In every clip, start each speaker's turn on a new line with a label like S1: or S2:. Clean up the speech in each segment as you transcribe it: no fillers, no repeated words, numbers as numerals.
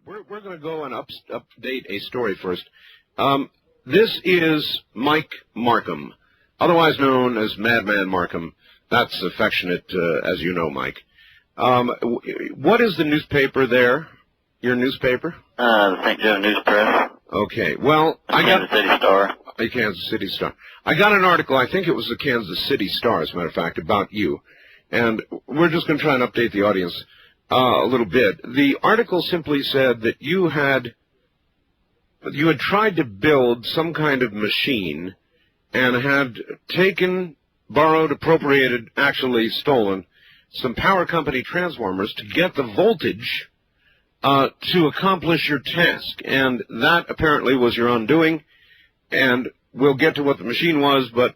S1: We're going to go and update a story first. This is Mike Marcum, otherwise known as Madman Marcum. That's affectionate, as you know, Mike. What is the newspaper there? Your newspaper?
S2: The St. Joe News Press.
S1: Okay. Well,
S2: Kansas City Star.
S1: A Kansas City Star. I got an article, I think it was the Kansas City Star, as a matter of fact, about you. And we're just going to try and update the audience a little bit. The article simply said that you had tried to build some kind of machine and had taken, borrowed, appropriated, actually stolen some power company transformers to get the voltage to accomplish your task. And that apparently was your undoing. And we'll get to what the machine was, but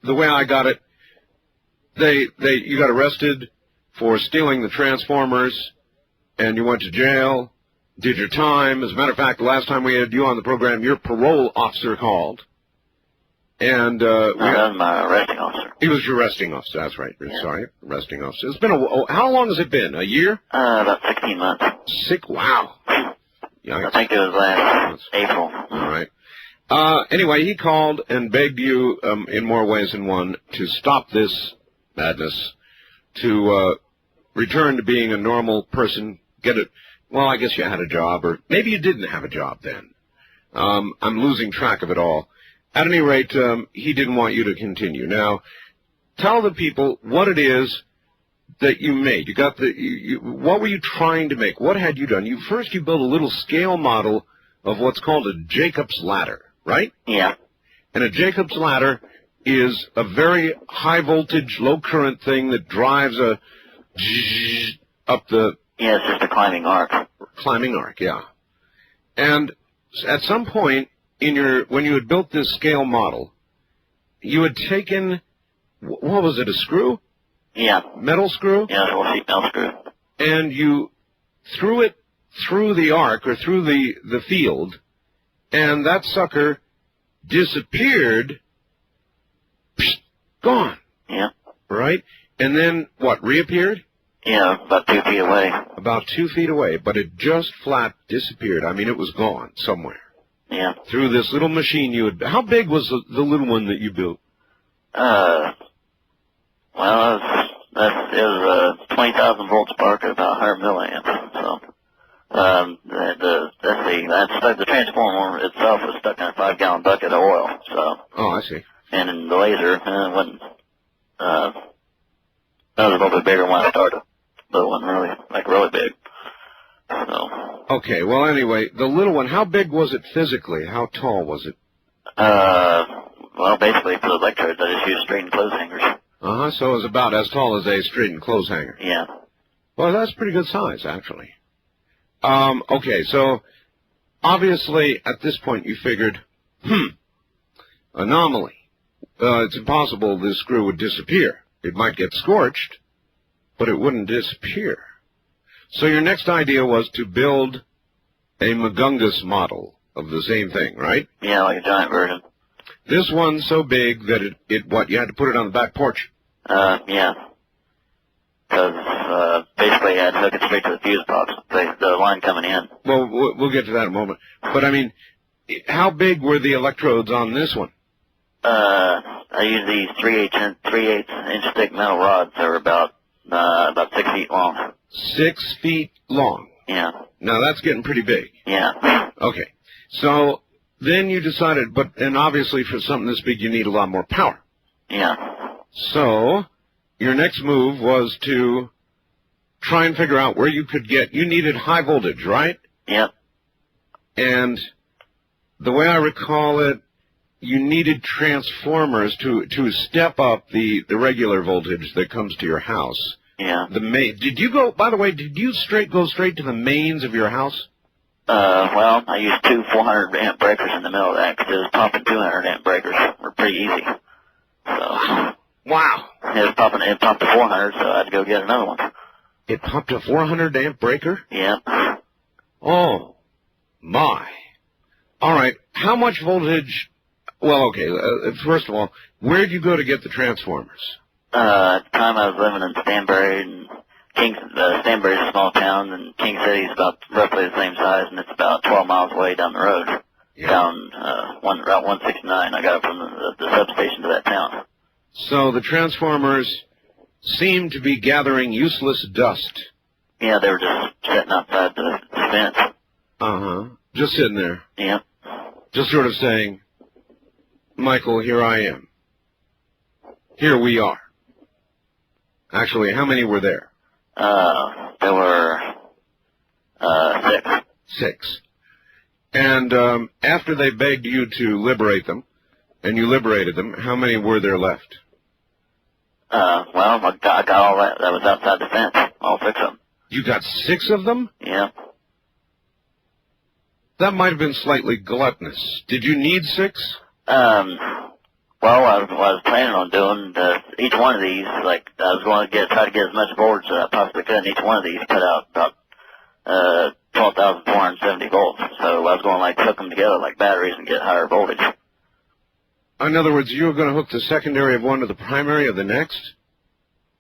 S1: the way I got it, you got arrested for stealing the transformers, and you went to jail, did your time. As a matter of fact, the last time we had you on the program, your parole officer called. And
S2: that was my arresting officer.
S1: He was your arresting officer, that's right.
S2: Yeah.
S1: Sorry, arresting officer. It's been how long has it been? A year?
S2: About 16 months.
S1: Wow.
S2: I think it was last April.
S1: All right. Anyway, he called and begged you, in more ways than one, to stop this madness, to return to being a normal person, well, I guess you had a job, or maybe you didn't have a job then. I'm losing track of it all. At any rate, he didn't want you to continue. Now, tell the people what it is that you made. You got what were you trying to make? What had you done? First, you built a little scale model of what's called a Jacob's ladder, right?
S2: Yeah.
S1: And a Jacob's ladder is a very high voltage, low current thing that drives up the...
S2: Yeah, it's just a climbing arc.
S1: Climbing arc, yeah. And at some point when you had built this scale model, you had taken, what was it, a screw?
S2: Yeah.
S1: Metal screw?
S2: Yeah, a little sheet metal screw.
S1: And you threw it through the arc, or through the field, and that sucker disappeared, gone.
S2: Yeah.
S1: Right? And then, what, reappeared?
S2: Yeah, about 2 feet away.
S1: About 2 feet away, but it just flat disappeared. I mean, it was gone somewhere.
S2: Yeah.
S1: Through this little machine you had... How big was the little one that you built?
S2: Well, it was a 20,000 volt spark at about 100 milliamps. So, the transformer itself was stuck in a 5-gallon bucket of oil. So.
S1: Oh, I see.
S2: And in the laser, wasn't, that was a little bit bigger when I started, but it wasn't really big. So.
S1: Okay, well, anyway, the little one, how big was it physically? How tall was it?
S2: Well, basically, for the electrodes, I just used straightened clothes hangers.
S1: Uh-huh, so it was about as tall as a straightened clothes hanger.
S2: Yeah.
S1: Well, that's pretty good size, actually. Okay, so obviously, at this point, you figured, anomaly. It's impossible this screw would disappear. It might get scorched, but it wouldn't disappear. So your next idea was to build a Magungus model of the same thing, right?
S2: Yeah, like a giant version.
S1: This one's so big that you had to put it on the back porch?
S2: Yeah. Because, basically, I had to hook it straight to the fuse box, the line coming in.
S1: Well, we'll get to that in a moment. But, I mean, how big were the electrodes on this one?
S2: I used these 3/8 inch thick metal rods that were about 6 feet long.
S1: 6 feet long?
S2: Yeah.
S1: Now, that's getting pretty big.
S2: Yeah.
S1: Okay. So then you decided, and obviously for something this big, you need a lot more power.
S2: Yeah.
S1: So your next move was to try and figure out where you needed high voltage, right?
S2: Yep.
S1: And the way I recall it, you needed transformers to step up the regular voltage that comes to your house.
S2: Yeah.
S1: Did you go straight to the mains of your house?
S2: Well, I used 2 400 amp breakers in the middle of that because it was pumping 200 amp breakers. Were pretty easy. So.
S1: Wow.
S2: It pumped to 400, so I had to go get another one.
S1: It pumped a 400 amp breaker?
S2: Yeah.
S1: Oh, my. All right. How much voltage? Well, okay. First of all, where'd you go to get the transformers?
S2: At the time I was living in Stanbury, and Stanbury's a small town, and King City's about roughly the same size, and it's about 12 miles away down the road.
S1: Yeah.
S2: Down Route 169. I got it from the substation to that town.
S1: So the transformers seem to be gathering useless dust.
S2: Yeah, they were just sitting outside the fence.
S1: Uh-huh. Just sitting there.
S2: Yeah.
S1: Just sort of saying, Michael, here I am. Here we are. Actually, how many were there?
S2: There were 6.
S1: 6. And after they begged you to liberate them, and you liberated them, how many were there left?
S2: Well, I got all that was outside the fence, all 6 of them.
S1: You got 6 of them?
S2: Yeah.
S1: That might have been slightly gluttonous. Did you need 6?
S2: Well, what I was planning on doing, each one of these, like, I was going to try to get as much voltage as I possibly could, and each one of these cut out about 12,470 volts. So I was going to, like, hook them together like batteries and get higher voltage.
S1: In other words, you were going to hook the secondary of one to the primary of the next?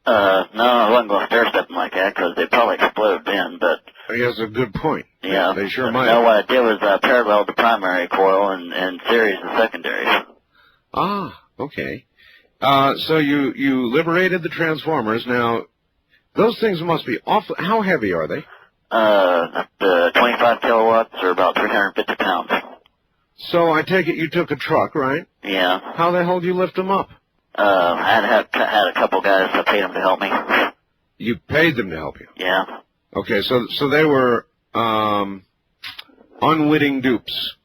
S2: No, I wasn't going to stair-step them like that, because they'd probably explode then, but...
S1: He has a good point.
S2: Yeah.
S1: They sure might.
S2: No, what I did was parallel the primary coil and series the secondaries.
S1: Ah, okay. So you liberated the transformers. Now, those things must be awful. How heavy are they?
S2: The 25 kilowatts are about 350 pounds.
S1: So I take it you took a truck, right?
S2: Yeah.
S1: How the hell do you lift them up?
S2: I had a couple guys that paid them to help me.
S1: You paid them to help you?
S2: Yeah.
S1: Okay, so they were unwitting dupes.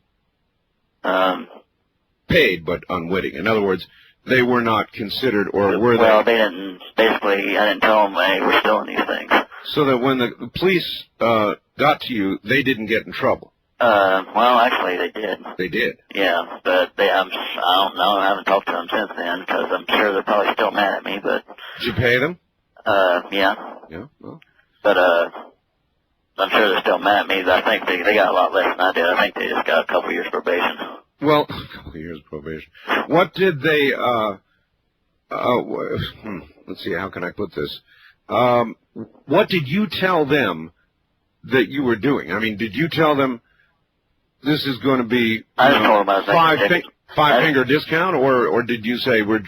S1: Paid, but unwitting. In other words, they were not considered, or were they?
S2: Well, they didn't. Basically, I didn't tell them they were stealing these things.
S1: So that when the police got to you, they didn't get in trouble.
S2: Well, actually, they did.
S1: They did.
S2: Yeah, but I don't know. I haven't talked to them since then, because I'm sure they're probably still mad at me. But
S1: did you pay them?
S2: Yeah.
S1: Yeah. Well.
S2: But I'm sure they're still mad at me. But I think they got a lot less than I did. I think they just got a couple years probation.
S1: Well, a couple of years probation. What did they? Let's see. How can I put this? What did you tell them that you were doing? I mean, did you tell them this is going to be
S2: I just told them I was
S1: five finger discount, or did you say we're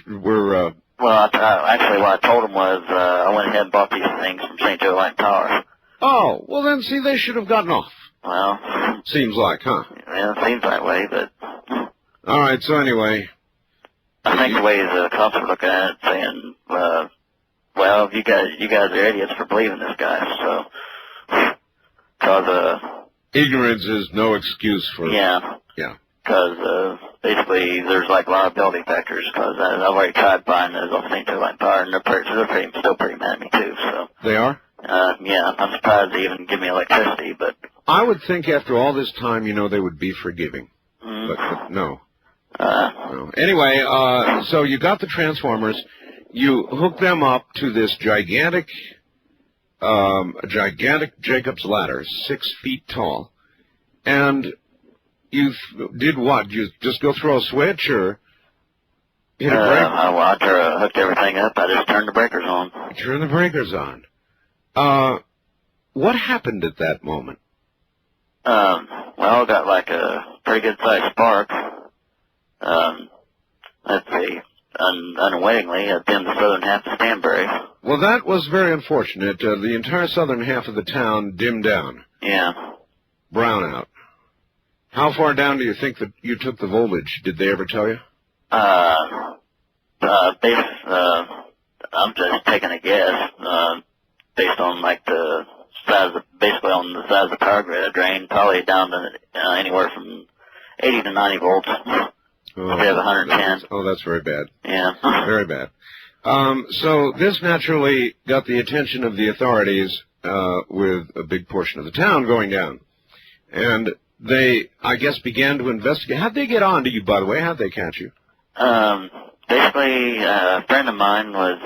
S2: Well, actually, what I told them was I went ahead and bought these things from St. Joe Light Power.
S1: Oh, well then, see, they should have gotten off.
S2: Well,
S1: seems like, huh?
S2: Yeah, it seems that way, but.
S1: All right. So anyway,
S2: I think the way the cops are looking at it, saying, "Well, you guys are idiots for believing this guy." So, because
S1: ignorance is no excuse for.
S2: Yeah.
S1: Yeah.
S2: Because basically, there's like liability factors. Because I've already tried buying those off St. Joe Light Power, and they're still pretty mad at me too. So.
S1: They are.
S2: Yeah, I'm surprised they even give me electricity, but.
S1: I would think after all this time, they would be forgiving. But no. No. Anyway, so you got the transformers, you hooked them up to this gigantic Jacob's ladder, 6 feet tall, and you did what? You just go throw a switch or hit a brake?
S2: I hooked everything up. I just turned the breakers on.
S1: You turned the breakers on. What happened at that moment?
S2: Well, got like a pretty good sized spark. Let's see, unwittingly, I dimmed the southern half of Stanbury.
S1: Well, that was very unfortunate. The entire southern half of the town dimmed down.
S2: Yeah.
S1: Brown out. How far down do you think that you took the voltage? Did they ever tell you?
S2: I'm just taking a guess, based on like the size on the size of the power grid I drained, probably down to anywhere from 80 to 90 volts. Instead of 110.
S1: Oh, that's very bad.
S2: Yeah.
S1: Very bad. So this naturally got the attention of the authorities with a big portion of the town going down. And they, I guess, began to investigate. How'd they get on to you, by the way? How'd they catch you?
S2: Basically, a friend of mine was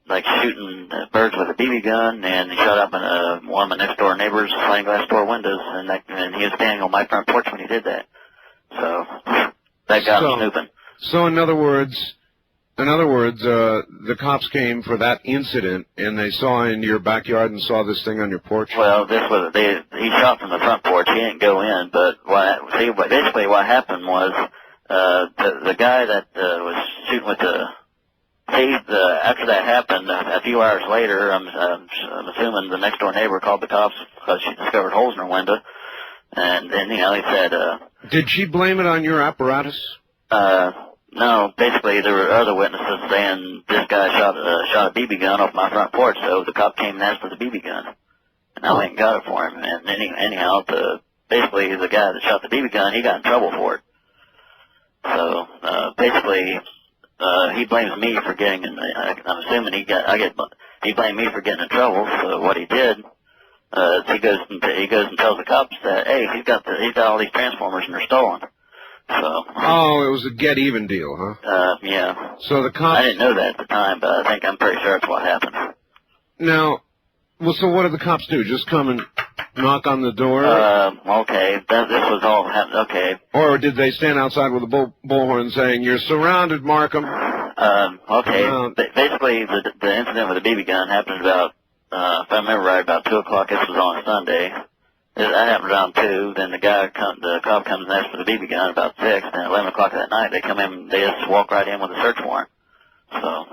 S2: like shooting birds with a BB gun, and he shot up in one of my next door neighbors' sliding glass door windows, and he was standing on my front porch when he did that. So that got him snooping.
S1: So in other words, In other words, the cops came for that incident, and they saw into your backyard and saw this thing on your porch?
S2: Well, he shot from the front porch. He didn't go in, but basically what happened was the guy that was shooting with after that happened, a few hours later, I'm assuming the next door neighbor called the cops because she discovered holes in her window, and then he said.
S1: Did she blame it on your apparatus?
S2: No, basically there were other witnesses saying this guy shot a BB gun off my front porch, so the cop came and asked for the BB gun, and I went and got it for him. And anyhow, basically the guy that shot the BB gun, he got in trouble for it. So basically, he blames me for getting. I'm assuming he blamed me for getting in trouble. So what he did, he goes and tells the cops that hey, he's got all these transformers and they're stolen. So.
S1: Oh, it was a get-even deal, huh?
S2: Yeah.
S1: So the cops...
S2: I didn't know that at the time, but I'm pretty sure that's what happened.
S1: Now, well, so what did the cops do? Just come and knock on the door?
S2: Okay. This was all happened. Okay.
S1: Or did they stand outside with a bullhorn saying, "You're surrounded, Marcum"?
S2: Okay. Basically, the incident with the BB gun happened about, if I remember right, about 2 o'clock. This was on a Sunday. That happened around 2. Then the cop comes and asks for the BB gun about 6. Then at 11 o'clock that night, they come in. They just walk right in with a search warrant. So.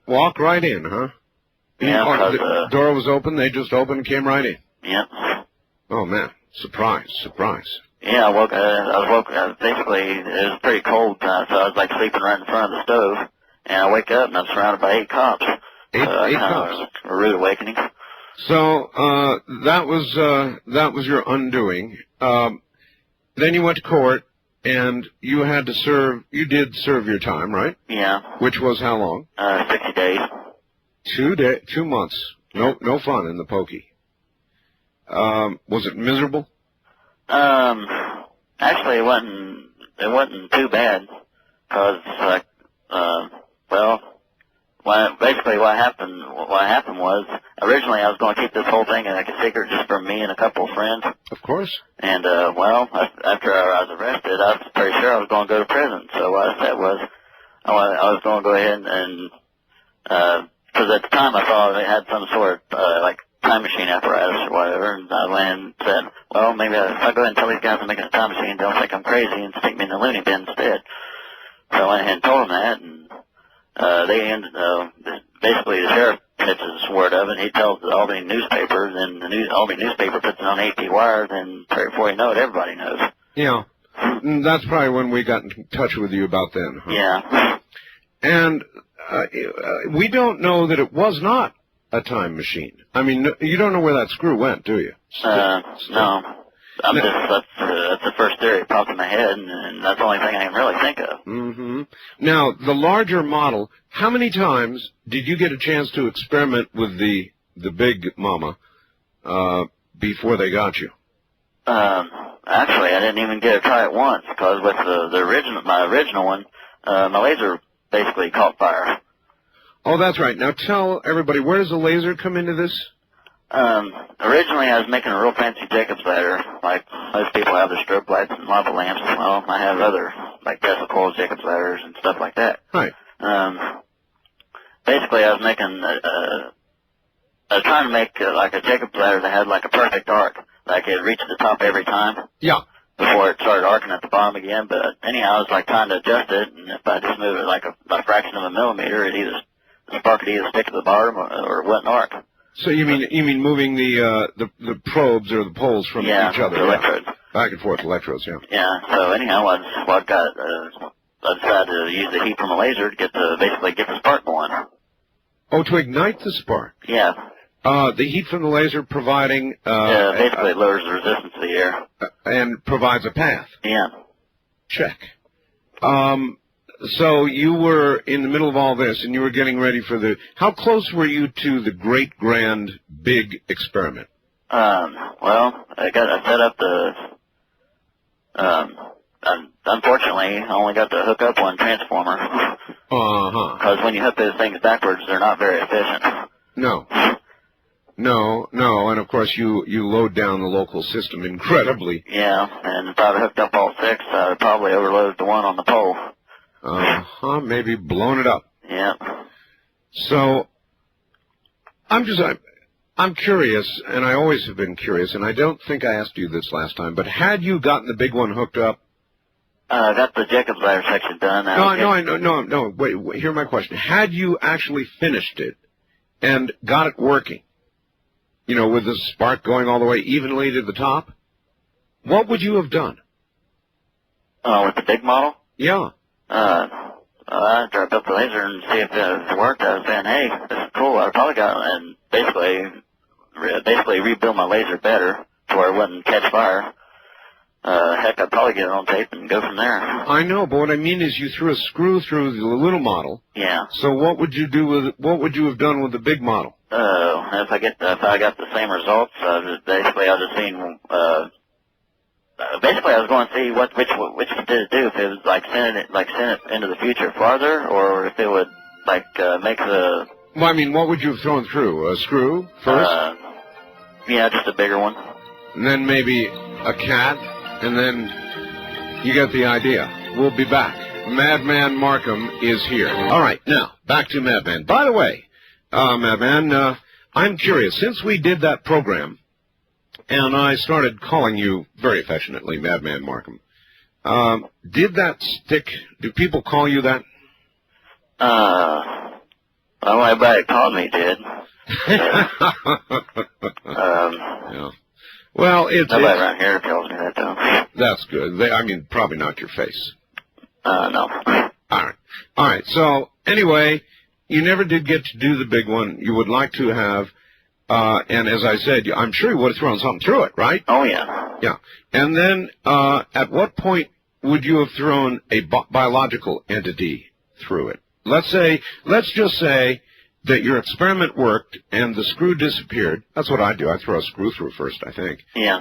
S1: Walk right in, huh?
S2: Yeah.
S1: The door was open. They just opened and came right in.
S2: Yeah.
S1: Oh man! Surprise!
S2: Yeah, I woke. Basically, it was pretty cold, so I was like sleeping right in front of the stove. And I wake up and I'm surrounded by 8 cops.
S1: Eight cops.
S2: Was a rude awakening.
S1: So that was your undoing. Then you went to court, and you had to serve. You did serve your time, right?
S2: Yeah.
S1: Which was how long?
S2: 60 days.
S1: 2 months. No fun in the pokey. Was it miserable?
S2: Actually, it wasn't too bad, cause basically what happened was, originally I was going to keep this whole thing like a secret just for me and a couple of friends.
S1: Of course.
S2: And, after I was arrested, I was pretty sure I was going to go to prison. So what I said was, I was going to go ahead and, cause at the time I thought it had some sort of, like, time machine apparatus or whatever, and I went and said, well, maybe if I go ahead and tell these guys I'm making a time machine, they'll think I'm crazy and stick me in the loony bin instead. So I went ahead and told them that, and basically the sheriff catches word of it. He tells the Albany newspaper, and the Albany newspaper puts it on AP wires, and before you know it, everybody knows.
S1: Yeah. That's probably when we got in touch with you about then. Huh?
S2: Yeah.
S1: And we don't know that it was not a time machine. I mean, you don't know where that screw went, do you?
S2: No. That's the first theory that popped in my head, and that's the only thing I can really think of.
S1: Mm-hmm. Now, the larger model, how many times did you get a chance to experiment with the big mama before they got you?
S2: Actually, I didn't even get to try it once, because with my original one, my laser basically caught fire.
S1: Oh, that's right. Now tell everybody, where does the laser come into this?
S2: Originally I was making a real fancy Jacob's ladder, like most people have their strobe lights and lava lamps. Well, I have other, like Tesla coils, Jacob's ladders, and stuff like that.
S1: Right.
S2: Basically I was making, I was trying to make like a Jacob's ladder that had like a perfect arc, like it reached the top every time.
S1: Yeah.
S2: Before it started arcing at the bottom again, but anyhow I was like trying to adjust it, and if I just move it like a fraction of a millimeter, the spark would either stick to the bottom or it wouldn't arc.
S1: So you mean moving the probes or the poles from each other?
S2: The electrodes.
S1: Back and forth electrodes, yeah.
S2: Yeah. So anyhow, I decided to use the heat from a laser to basically get the spark going.
S1: Oh, to ignite the spark.
S2: Yeah.
S1: The heat from the laser providing
S2: basically it lowers the resistance to the air
S1: and provides a path.
S2: Yeah.
S1: Check. So you were in the middle of all this, and you were getting ready for how close were you to the great, grand, big experiment?
S2: Well, I set up unfortunately, I only got to hook up one transformer.
S1: Uh-huh.
S2: Because when you hook those things backwards, they're not very efficient.
S1: No, and of course you load down the local system incredibly.
S2: Yeah, and if I'd hooked up all 6, I would probably overload the one on the pole.
S1: Maybe blown it up.
S2: Yeah.
S1: So, I'm curious, and I always have been curious, and I don't think I asked you this last time, but had you gotten the big one hooked up?
S2: I got the Jacob's ladder section done.
S1: No, wait, hear my question. Had you actually finished it and got it working, you know, with the spark going all the way evenly to the top, what would you have done?
S2: With the big model?
S1: Yeah.
S2: After I built the laser and see if it worked, I was saying, hey, this is cool. I probably got it, and basically rebuild my laser better to where it wouldn't catch fire. Heck, I'd probably get it on tape and go from there.
S1: I know, but what I mean is you threw a screw through the little model.
S2: Yeah.
S1: So what would you do with? What would you have done with the big model?
S2: If I got the same results, basically I was just seeing. Basically, I was going to see which did it do. If it was send it into the future farther, or if it would make the.
S1: Well, I mean, what would you have thrown through? A screw first?
S2: Yeah, just a bigger one.
S1: And then maybe a cat, and then you get the idea. We'll be back. Madman Marcum is here. All right, now back to Madman. By the way, Madman, I'm curious. Since we did that program. And I started calling you very affectionately Madman Marcum. Did that stick? Do people call you that?
S2: Well, everybody called me did.
S1: Yeah. Well,
S2: nobody around here tells me that, though.
S1: That's good. Probably not your face.
S2: No.
S1: All right. So, anyway, you never did get to do the big one. You would like to have. And as I said, I'm sure you would have thrown something through it, right?
S2: Oh, yeah.
S1: Yeah. And then at what point would you have thrown a biological entity through it? Let's just say that your experiment worked and the screw disappeared. That's what I do. I throw a screw through first, I think.
S2: Yeah.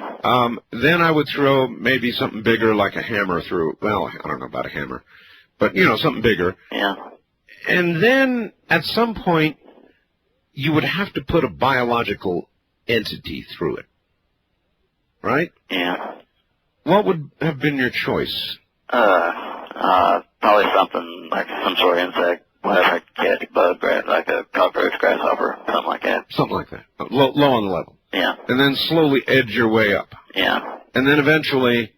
S1: Then I would throw maybe something bigger like a hammer through. Well, I don't know about a hammer. But, something bigger.
S2: Yeah.
S1: And then at some point, you would have to put a biological entity through it, right?
S2: Yeah.
S1: What would have been your choice?
S2: Probably something like some sort of insect, whatever, cat, bug, like a cockroach, grasshopper, something like that.
S1: Something like that. Low on the level.
S2: Yeah.
S1: And then slowly edge your way up.
S2: Yeah.
S1: And then eventually,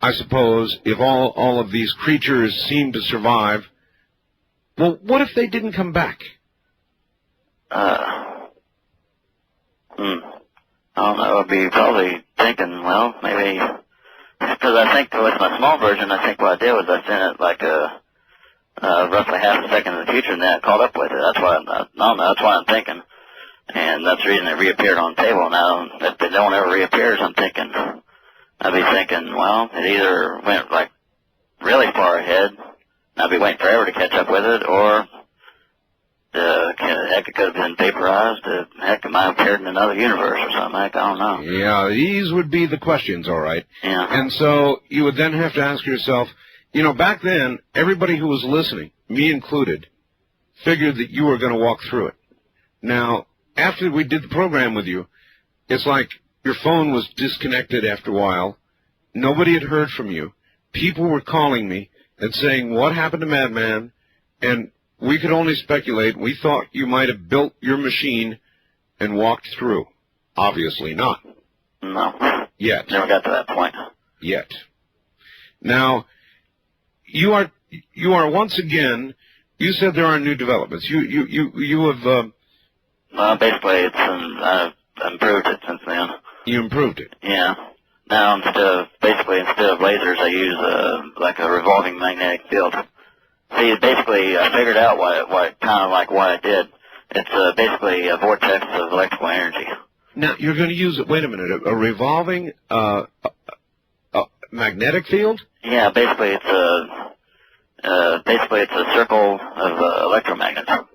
S1: I suppose, if all of these creatures seem to survive, well, what if they didn't come back?
S2: I don't know. I'd be probably thinking, well, maybe, because I think with my small version, I think what I did was I sent it roughly half a second in the future, and then it caught up with it. That's why that's why I'm thinking, and that's the reason it reappeared on the table. Now, if it don't ever reappears, I'd be thinking, well, it either went really far ahead, and I'd be waiting forever to catch up with it, or heck, it could have been vaporized. Heck, it might have appeared in another universe or something. Heck, I don't know.
S1: Yeah, these would be the questions, all right.
S2: Yeah.
S1: And so you would then have to ask yourself, back then, everybody who was listening, me included, figured that you were going to walk through it. Now, after we did the program with you, it's like your phone was disconnected after a while. Nobody had heard from you. People were calling me and saying, what happened to Madman? And we could only speculate. We thought you might have built your machine and walked through. Obviously not.
S2: No.
S1: Yet.
S2: Never got to that point.
S1: Yet. Now, you are once again, you said there are new developments. You have...
S2: basically, I've improved it since then.
S1: You improved it?
S2: Yeah. Now, instead of lasers, I use a revolving magnetic field. See, basically, I figured out what I did. It's basically a vortex of electrical energy.
S1: Now, you're going to use it, wait a minute, a revolving magnetic field?
S2: Yeah, basically it's a circle of electromagnets.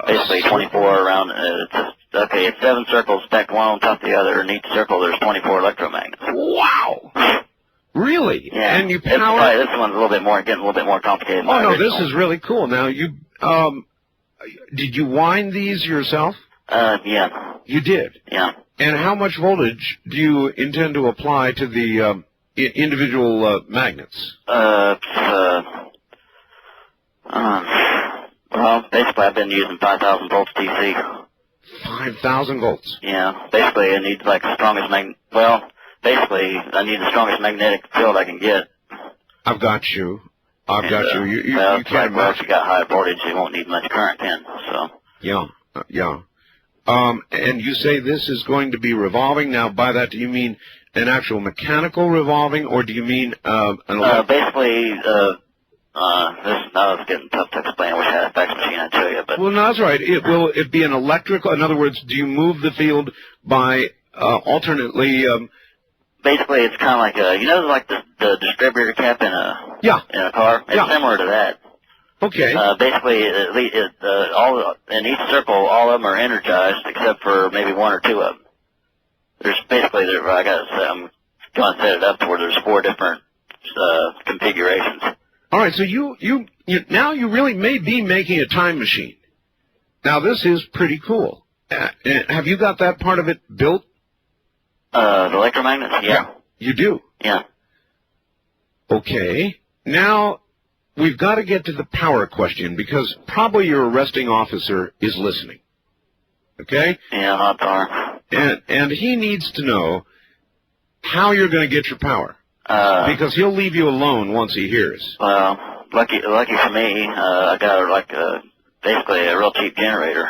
S2: Basically 24 around, it's 7 circles stacked one on top of the other, and each circle there's 24 electromagnets.
S1: Wow! Really?
S2: Yeah.
S1: And you power...
S2: This one's getting a little bit more complicated.
S1: Oh, no, this is really cool. Now, did you wind these yourself?
S2: Yeah.
S1: You did?
S2: Yeah.
S1: And how much voltage do you intend to apply to the individual magnets?
S2: Well, basically I've been using 5,000 volts DC.
S1: 5,000 volts.
S2: Yeah, basically I need like the strongest basically I need the strongest magnetic field I can get.
S1: I've got you. I've got you. You
S2: well,
S1: can't
S2: if you got high voltage, you won't need much current then, so.
S1: Yeah, yeah. And you say this is going to be revolving. Now, by that, do you mean an actual mechanical revolving, or do you mean an electric?
S2: Basically, now it's getting tough to explain. I wish I had a fax machine, I'd show you. But
S1: well, no, that's right. Will it be an electrical? In other words, do you move the field by alternately?
S2: Basically, it's kind of like like the distributor cap in a car. It's similar to that.
S1: Okay.
S2: Basically, in each circle, all of them are energized except for maybe one or two of them. I'm going to set it up to where there's 4 different configurations.
S1: All right. So you now you really may be making a time machine. Now this is pretty cool. Have you got that part of it built?
S2: The electromagnets? Yeah.
S1: You do?
S2: Yeah.
S1: Okay. Now, we've got to get to the power question because probably your arresting officer is listening. Okay?
S2: Yeah, hot power.
S1: And he needs to know how you're going to get your power. Because he'll leave you alone once he hears.
S2: Well, lucky for me, I got basically a real cheap generator.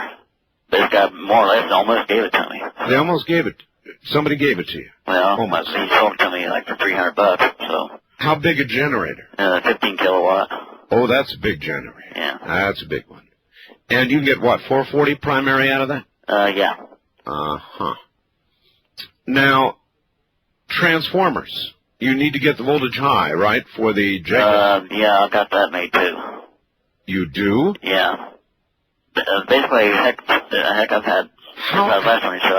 S2: This guy more or less almost gave it to me.
S1: They almost gave it. Somebody gave it to you.
S2: Well, he sold it to me like for $300. So.
S1: How big a generator?
S2: 15 kilowatt.
S1: Oh, that's a big generator.
S2: Yeah.
S1: That's a big one. And you can get what, 440 primary out of that?
S2: Yeah.
S1: Uh-huh. Now, transformers. You need to get the voltage high, right, for the Jacob?
S2: Yeah, I've got that made too.
S1: You do?
S2: Yeah. Basically, heck, I've had. Last time you said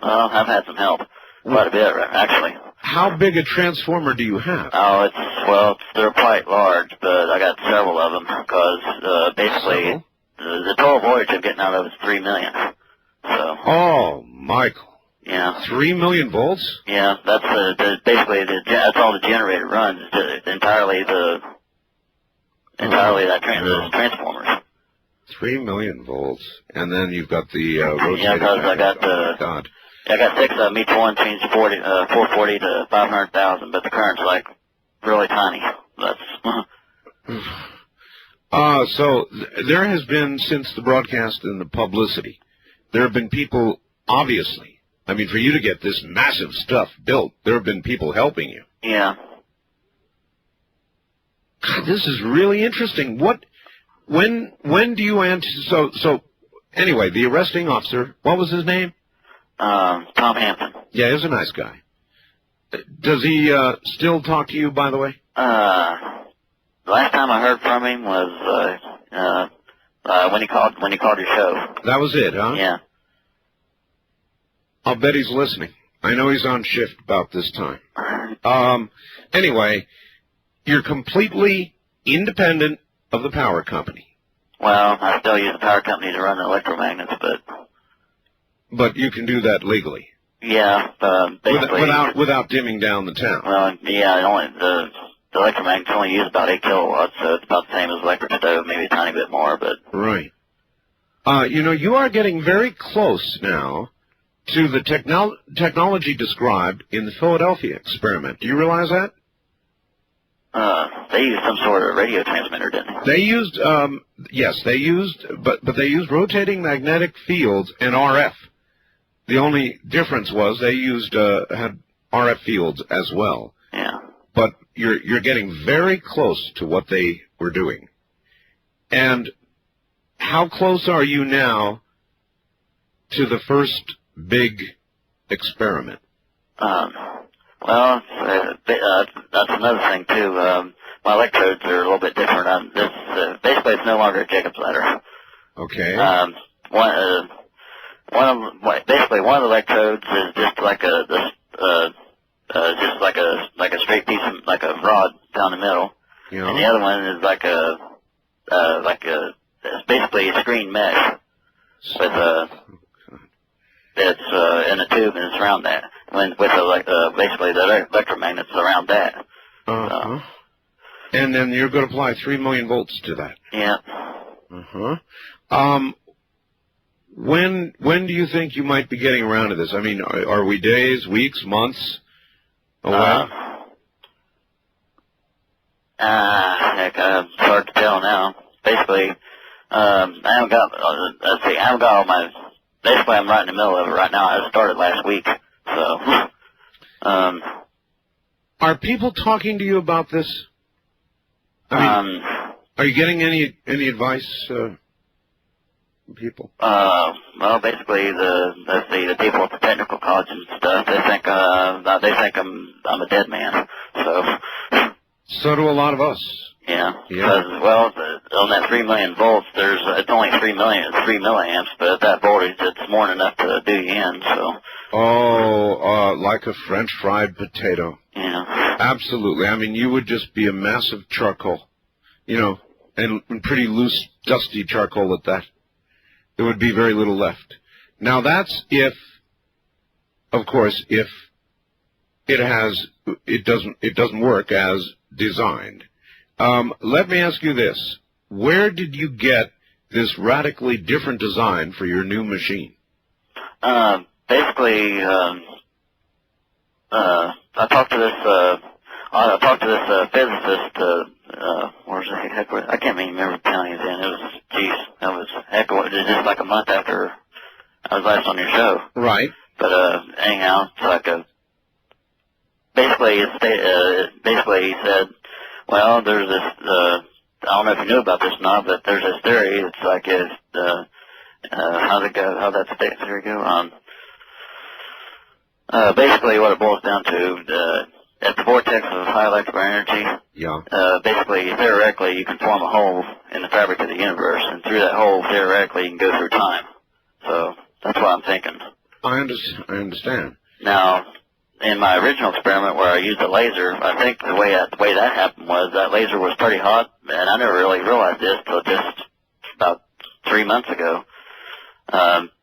S2: I've had some help. Quite a bit, actually.
S1: How big a transformer do you have?
S2: Oh, they're quite large, but I got several of them because basically the total voltage I'm getting out of it is 3 million. So.
S1: Oh, Michael.
S2: Yeah.
S1: 3 million volts?
S2: Yeah, that's basically that's all the generator runs. Entirely the transformers.
S1: 3 million volts, and then you've got the rotating.
S2: Yeah, because I got 6 of them. Each one changes 440 to 500,000, but the current's like really tiny. That's.
S1: So there has been, since the broadcast and the publicity, there have been people, obviously. I mean, for you to get this massive stuff built, there have been people helping you.
S2: Yeah.
S1: God, this is really interesting. When do you so anyway, the arresting officer, what was his name?
S2: Tom Hampton.
S1: Yeah, he's a nice guy. Does he still talk to you, by the way?
S2: The last time I heard from him was when he called your show.
S1: That was it, huh?
S2: Yeah.
S1: I'll bet he's listening. I know he's on shift about this time. Anyway, you're completely independent of the power company.
S2: Well, I still use the power company to run the electromagnets,
S1: but you can do that legally.
S2: Yeah, basically
S1: without dimming down the town.
S2: Well, yeah, the electromagnets only use about 8 kilowatts, so it's about the same as electric stove, maybe a tiny bit more, but
S1: right. You are getting very close now to the technology described in the Philadelphia experiment. Do you realize that?
S2: They used some sort of radio transmitter, didn't they?
S1: They used, yes, but they used rotating magnetic fields and RF. The only difference was they used, had RF fields as well.
S2: Yeah.
S1: But you're getting very close to what they were doing. And how close are you now to the first big experiment?
S2: Well, that's another thing too. My electrodes are a little bit different. Basically, it's no longer a Jacob's ladder.
S1: Okay.
S2: Basically one of the electrodes is just like a straight piece of like a rod down the middle,
S1: yeah.
S2: And the other one is it's basically a screen mesh with it's in a tube and it's around that. Basically the electromagnets around that.
S1: Uh-huh. And then you're going to apply 3 million volts to that.
S2: Yeah.
S1: When do you think you might be getting around to this? I mean, are we days, weeks, months away?
S2: Heck, it's hard to tell now. Basically, I haven't got all my, basically I'm right in the middle of it right now. I started last week, so,
S1: Are people talking to you about this? I mean, are you getting any advice, from people?
S2: well, basically the people at the technical college and stuff, they think I'm a dead man, so.
S1: So do a lot of us.
S2: Yeah. Because, well, on that 3 million volts, it's only 3 milliamps, but at that voltage, it's more than enough to do you in, so.
S1: Oh, like a French fried potato.
S2: Yeah.
S1: Absolutely. I mean, you would just be a massive charcoal, you know, and pretty loose, dusty charcoal at that. There would be very little left. Now, that's if, of course, if it doesn't work as designed. Let me ask you this. Where did you get this radically different design for your new machine?
S2: Basically, I talked to this physicist, where's the headquarters? I can't even remember the town he was in. It was just like a month after I was last on your show.
S1: Right.
S2: But, anyhow, it's like basically he said, well, there's this, I don't know if you knew about this or not, but there's this theory. It's like, how'd that theory go? Basically what it boils down to, at the vortex of high electrical energy, basically, theoretically, you can form a hole in the fabric of the universe, and through that hole, theoretically, you can go through time. So, that's what I'm thinking.
S1: I understand.
S2: Now, in my original experiment where I used a laser, I think the way that happened was that laser was pretty hot, and I never really realized this till just about 3 months ago.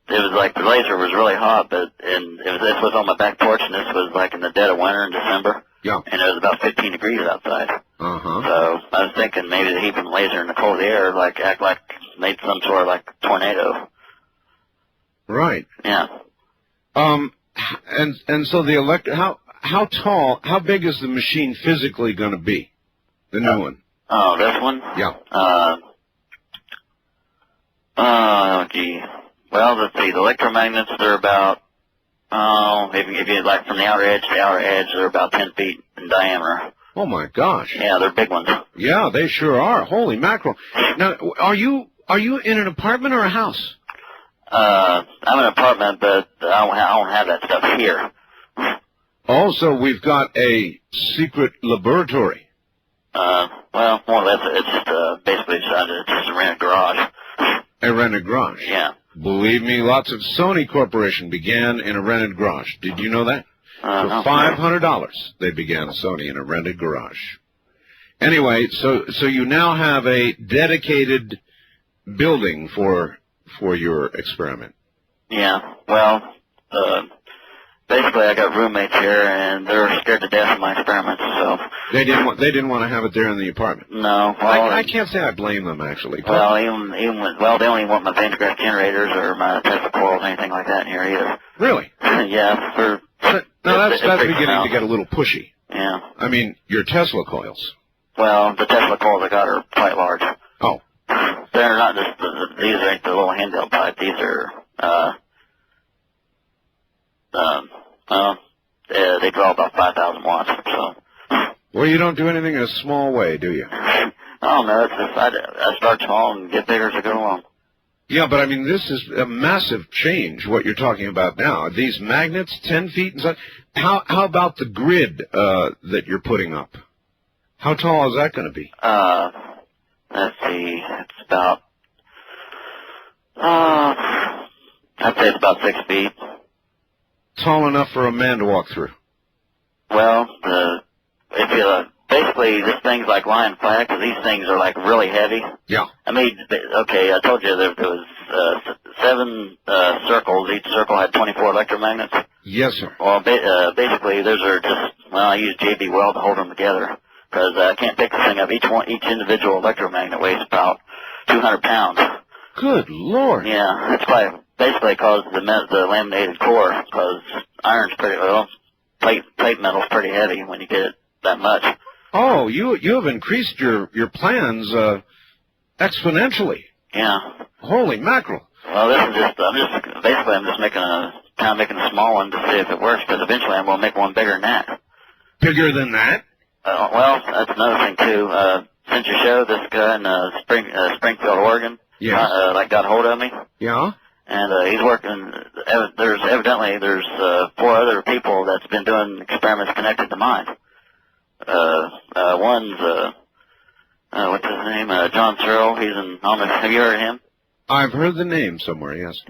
S2: It was like the laser was really hot, this was on my back porch, and this was like in the dead of winter in December.
S1: Yeah.
S2: And it was about 15 degrees outside.
S1: Uh-huh.
S2: So I was thinking maybe the heat from the laser in the cold air made some sort of like tornado.
S1: Right.
S2: Yeah.
S1: And so the how big is the machine physically going to be? The new one.
S2: Oh, this one?
S1: Yeah.
S2: Oh, gee. Well, let's see. The electromagnets, they're about, if you like from the outer edge to the outer edge, they're about 10 feet in diameter.
S1: Oh my gosh.
S2: Yeah, they're big ones.
S1: Yeah, they sure are. Holy mackerel. Now, are you in an apartment or a house?
S2: I'm in an apartment, but I don't have that stuff here.
S1: Also, we've got a secret laboratory.
S2: Well, more or less, it's just basically just a rented garage.
S1: A rented garage?
S2: Yeah.
S1: Believe me, lots of Sony Corporation began in a rented garage. Did you know that? For $500, they began Sony in a rented garage. Anyway, so you now have a dedicated building for your experiment.
S2: Yeah. Well, basically, I got roommates here, and they're scared to death of my experiments. So
S1: they didn't want to have it there in the apartment.
S2: No. Well,
S1: I can't say I blame them actually.
S2: Well, they don't even want my Vandergraaf generators or my Tesla coils or anything like that in here either.
S1: Really?
S2: Yeah.
S1: Now that's beginning to get a little pushy.
S2: Yeah.
S1: I mean, your Tesla coils.
S2: Well, the Tesla coils I got are quite large.
S1: Oh.
S2: They're not just these aren't the little handheld type. These are they draw about 5,000 watts. So.
S1: Well, you don't do anything in a small way, do you?
S2: I don't know. It's just I start small and get bigger as I go along.
S1: Yeah, but I mean, this is a massive change, what you're talking about now. These magnets, 10 feet and such. How about the grid that you're putting up? How tall is that going to be?
S2: Let's see. It's about, I'd say it's about 6 feet.
S1: Tall enough for a man to walk through.
S2: Well, basically this thing's like lying flat because these things are like really heavy.
S1: Yeah.
S2: I mean, okay, I told you there was 7 circles. Each circle had 24 electromagnets.
S1: Yes, sir.
S2: Well, basically those are just, I use JB Weld to hold them together because I can't pick the thing up. Each individual electromagnet weighs about 200 pounds.
S1: Good Lord.
S2: Yeah, that's why basically caused the laminated core, because iron's pretty well, plate metal's pretty heavy when you get it that much.
S1: Oh, you have increased your plans exponentially.
S2: Yeah.
S1: Holy mackerel.
S2: Well, I'm just making a small one to see if it works, because eventually I'm going to make one bigger than that.
S1: Bigger than that?
S2: Well, that's another thing too. Since your show, this guy in Springfield, Oregon, got hold of me.
S1: Yeah.
S2: And he's working. There's 4 other people that's been doing experiments connected to mine. One's what's his name? John Searle. He's in. Have you heard of him?
S1: I've heard the name somewhere. Yes.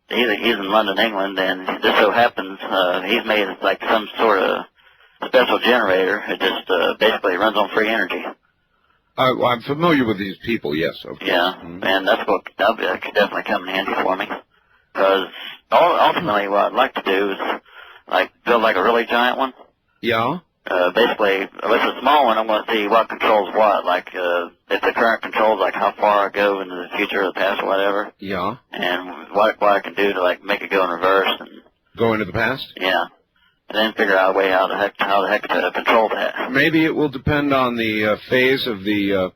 S2: He's in London, England, and this so happens he's made like some sort of special generator. It just basically runs on free energy.
S1: I'm familiar with these people, yes. Of course.
S2: Yeah, and that could definitely come in handy for me. Because ultimately what I'd like to do is like build like a really giant one.
S1: Yeah.
S2: Basically, with a small one, I'm going to see what controls what. Like if the current controls like how far I go into the future or the past or whatever.
S1: Yeah.
S2: And what I can do to like make it go in reverse and
S1: go into the past.
S2: Yeah. And then figure out a way how the heck to control that.
S1: Maybe it will depend on the phase of the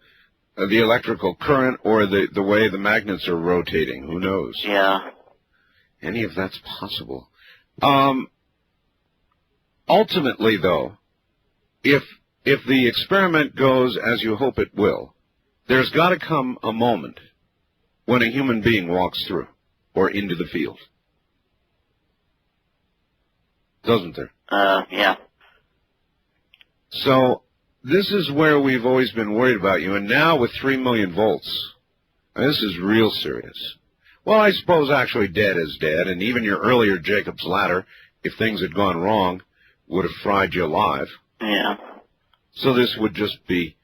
S1: electrical current or the way the magnets are rotating. Who knows?
S2: Yeah.
S1: Any of that's possible. Ultimately, though, if the experiment goes as you hope it will, there's got to come a moment when a human being walks through or into the field. Doesn't there?
S2: Yeah.
S1: So this is where we've always been worried about you, and now with 3 million volts, this is real serious. Well, I suppose actually dead is dead, and even your earlier Jacob's Ladder, if things had gone wrong, would have fried you alive.
S2: Yeah.
S1: So this would just be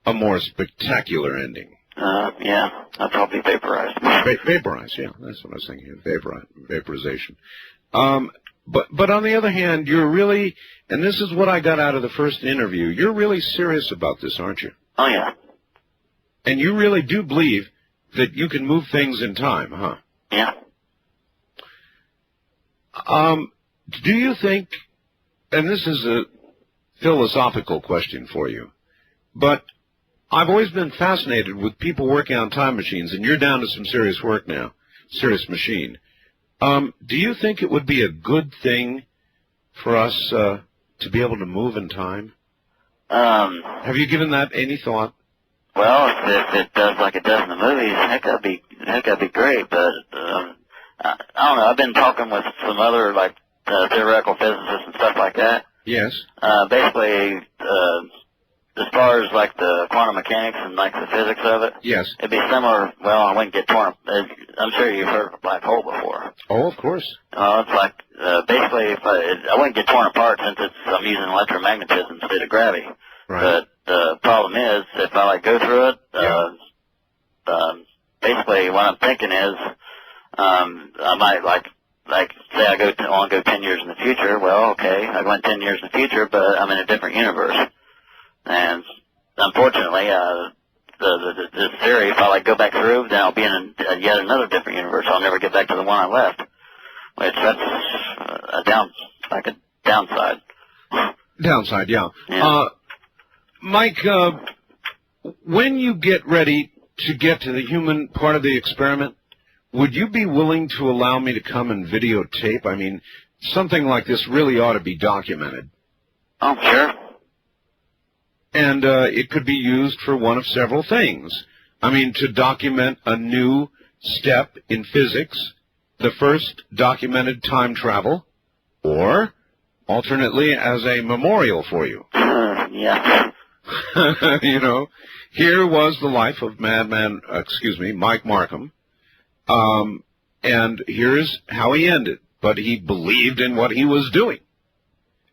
S1: a more spectacular ending.
S2: Yeah, I'd probably vaporize.
S1: Vaporize, yeah, that's what I was thinking, vaporization. But on the other hand, you're really, and this is what I got out of the first interview, you're really serious about this, aren't you?
S2: Oh, yeah.
S1: And you really do believe that you can move things in time, huh?
S2: Yeah.
S1: Do you think, and this is a philosophical question for you, but I've always been fascinated with people working on time machines, and you're down to some serious work now, serious machine. Do you think it would be a good thing for us to be able to move in time? Have you given that any thought?
S2: Well, if it does like it does in the movies, heck, that'd be great. But I don't know. I've been talking with some other like theoretical physicists and stuff like that.
S1: Yes.
S2: Basically, as far as like the quantum mechanics and like the physics of it.
S1: Yes.
S2: It'd be similar. Well, I wouldn't get torn. I'm sure you've heard of a black hole before.
S1: Oh, of course.
S2: It's like basically, if I wouldn't get torn apart since I'm using electromagnetism instead of gravity.
S1: Right.
S2: But the problem is, if I like go through it, basically what I'm thinking is, I might like say I want to go 10 years in the future. Well, okay, I went 10 years in the future, but I'm in a different universe. And unfortunately, this theory, if I like go back through, then I'll be in yet another different universe. I'll never get back to the one I left. Which that's a downside.
S1: Downside, yeah.
S2: Yeah.
S1: Mike, when you get ready to get to the human part of the experiment, would you be willing to allow me to come and videotape? I mean, something like this really ought to be documented.
S2: Oh, sure.
S1: And it could be used for one of several things. I mean, to document a new step in physics, the first documented time travel, or alternately as a memorial for you.
S2: Yeah.
S1: You know, here was the life of Mike Marcum, and here's how he ended. But he believed in what he was doing.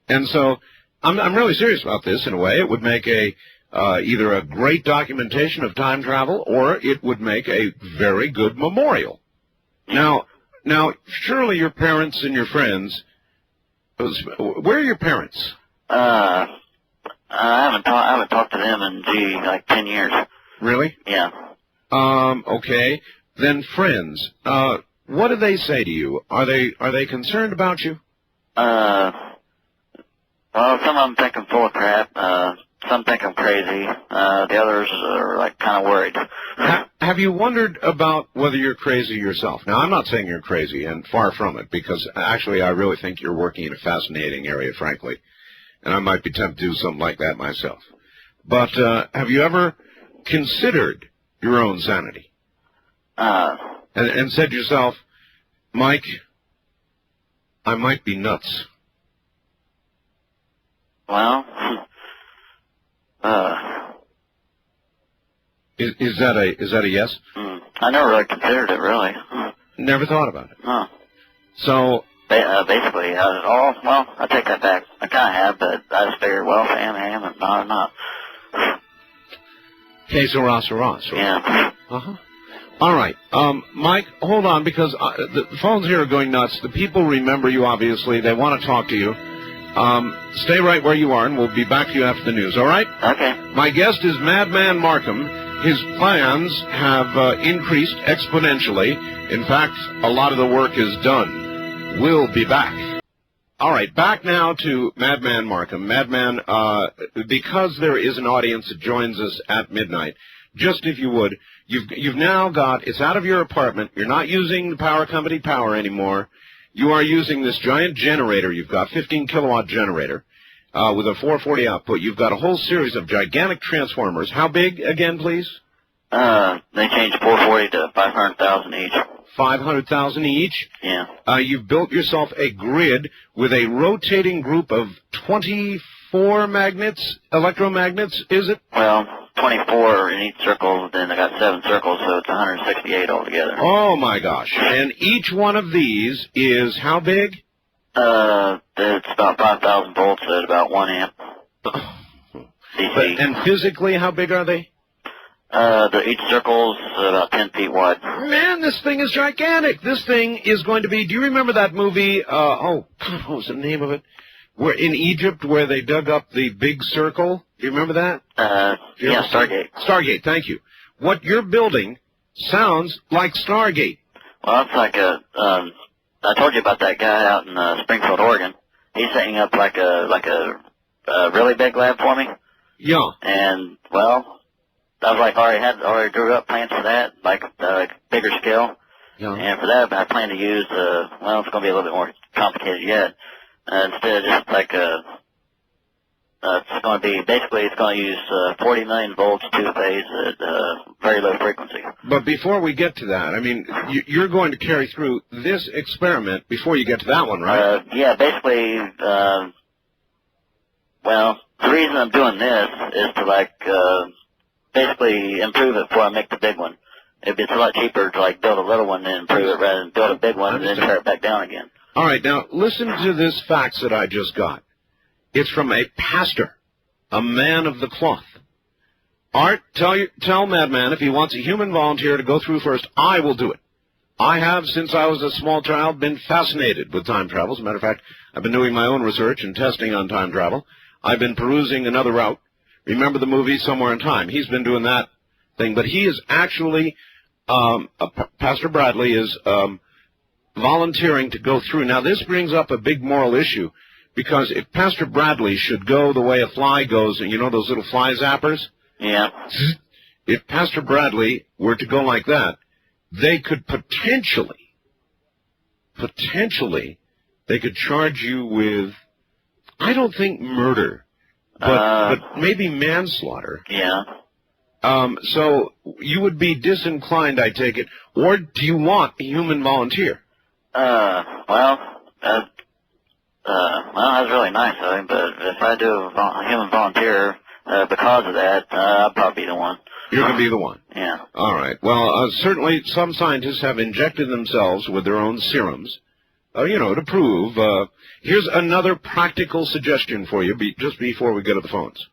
S1: And so I'm really serious about this in a way. It would make either a great documentation of time travel, or it would make a very good memorial. Now, surely your parents and your friends, where are your parents?
S2: I haven't talked to them in, like 10 years.
S1: Really?
S2: Yeah.
S1: Okay. Then friends, what do they say to you? Are they concerned about you?
S2: Well, some of them think I'm full of crap. Some think I'm crazy. The others are, like, kind of worried.
S1: Have you wondered about whether you're crazy yourself? Now, I'm not saying you're crazy, and far from it, because actually I really think you're working in a fascinating area, frankly, and I might be tempted to do something like that myself. But have you ever considered your own sanity? And said to yourself, Mike, I might be nuts.
S2: Well,
S1: Is that a yes?
S2: I never really considered it, really.
S1: Never thought about it.
S2: No.
S1: So
S2: basically, I take that back. I kind of have, but I just figured, well, if I am, and not, I'm not.
S1: Que sera, sera.
S2: Yeah.
S1: All right. Mike, hold on, because the phones here are going nuts. The people remember you, obviously. They want to talk to you. Stay right where you are, and we'll be back to you after the news, all right?
S2: Okay.
S1: My guest is Madman Marcum. His plans have increased exponentially. In fact, a lot of the work is done. We'll be back. All right, back now to Madman Marcum. Madman, because there is an audience that joins us at midnight, just if you would, you've now got, it's out of your apartment. You're not using the power company power anymore. You are using this giant generator. You've got 15-kilowatt generator with a 440 output. You've got a whole series of gigantic transformers. How big, again, please?
S2: They changed 440 to 500,000 each.
S1: 500,000 each?
S2: Yeah.
S1: You've built yourself a grid with a rotating group of 24 magnets, electromagnets, is it?
S2: Well, 24 in each circle, then I got 7 circles, so it's 168 altogether.
S1: Oh, my gosh. And each one of these is how big?
S2: It's about 5,000 volts at about 1 amp. DC.
S1: And physically, how big are they?
S2: Each circle's about 10 feet wide.
S1: Man, this thing is gigantic. This thing is going to be, do you remember that movie, what was the name of it? Where in Egypt, where they dug up the big circle? Do you remember that?
S2: Yeah, Stargate.
S1: Stargate, thank you. What you're building sounds like Stargate.
S2: Well, it's like I told you about that guy out in Springfield, Oregon. He's setting up like a really big lab for me.
S1: Yeah.
S2: And, well, I was like, already drew up plans for that, like bigger scale.
S1: Yeah.
S2: And for that, I plan to use, it's going to be a little bit more complicated yet. Instead, just like it's going to be, basically it's going to use 40 million volts, two-phase at very low frequency.
S1: But before we get to that, I mean, you're going to carry through this experiment before you get to that one, right?
S2: Yeah, basically, well, the reason I'm doing this is to, like, basically improve it before I make the big one. It's a lot cheaper to, like, build a little one and improve it rather than build a big one and then tear it back down again.
S1: All right, now, listen to this fax that I just got. It's from a pastor, a man of the cloth. Art, tell Madman if he wants a human volunteer to go through first, I will do it. I have, since I was a small child, been fascinated with time travel. As a matter of fact, I've been doing my own research and testing on time travel. I've been perusing Another Route. Remember the movie Somewhere in Time? He's been doing that thing. But he is actually, Pastor Bradley is volunteering to go through. Now, this brings up a big moral issue, because if Pastor Bradley should go the way a fly goes, and you know those little fly zappers?
S2: Yeah.
S1: If Pastor Bradley were to go like that, they could potentially, they could charge you with, I don't think murder, but maybe manslaughter.
S2: Yeah.
S1: So you would be disinclined, I take it, or do you want a human volunteer?
S2: Well, that was really nice of him, but if I do a human volunteer because of that, I'll probably be the one.
S1: You're going to be the one?
S2: Yeah.
S1: All right. Well, certainly some scientists have injected themselves with their own serums, to prove. Here's another practical suggestion for you just before we go to the phones.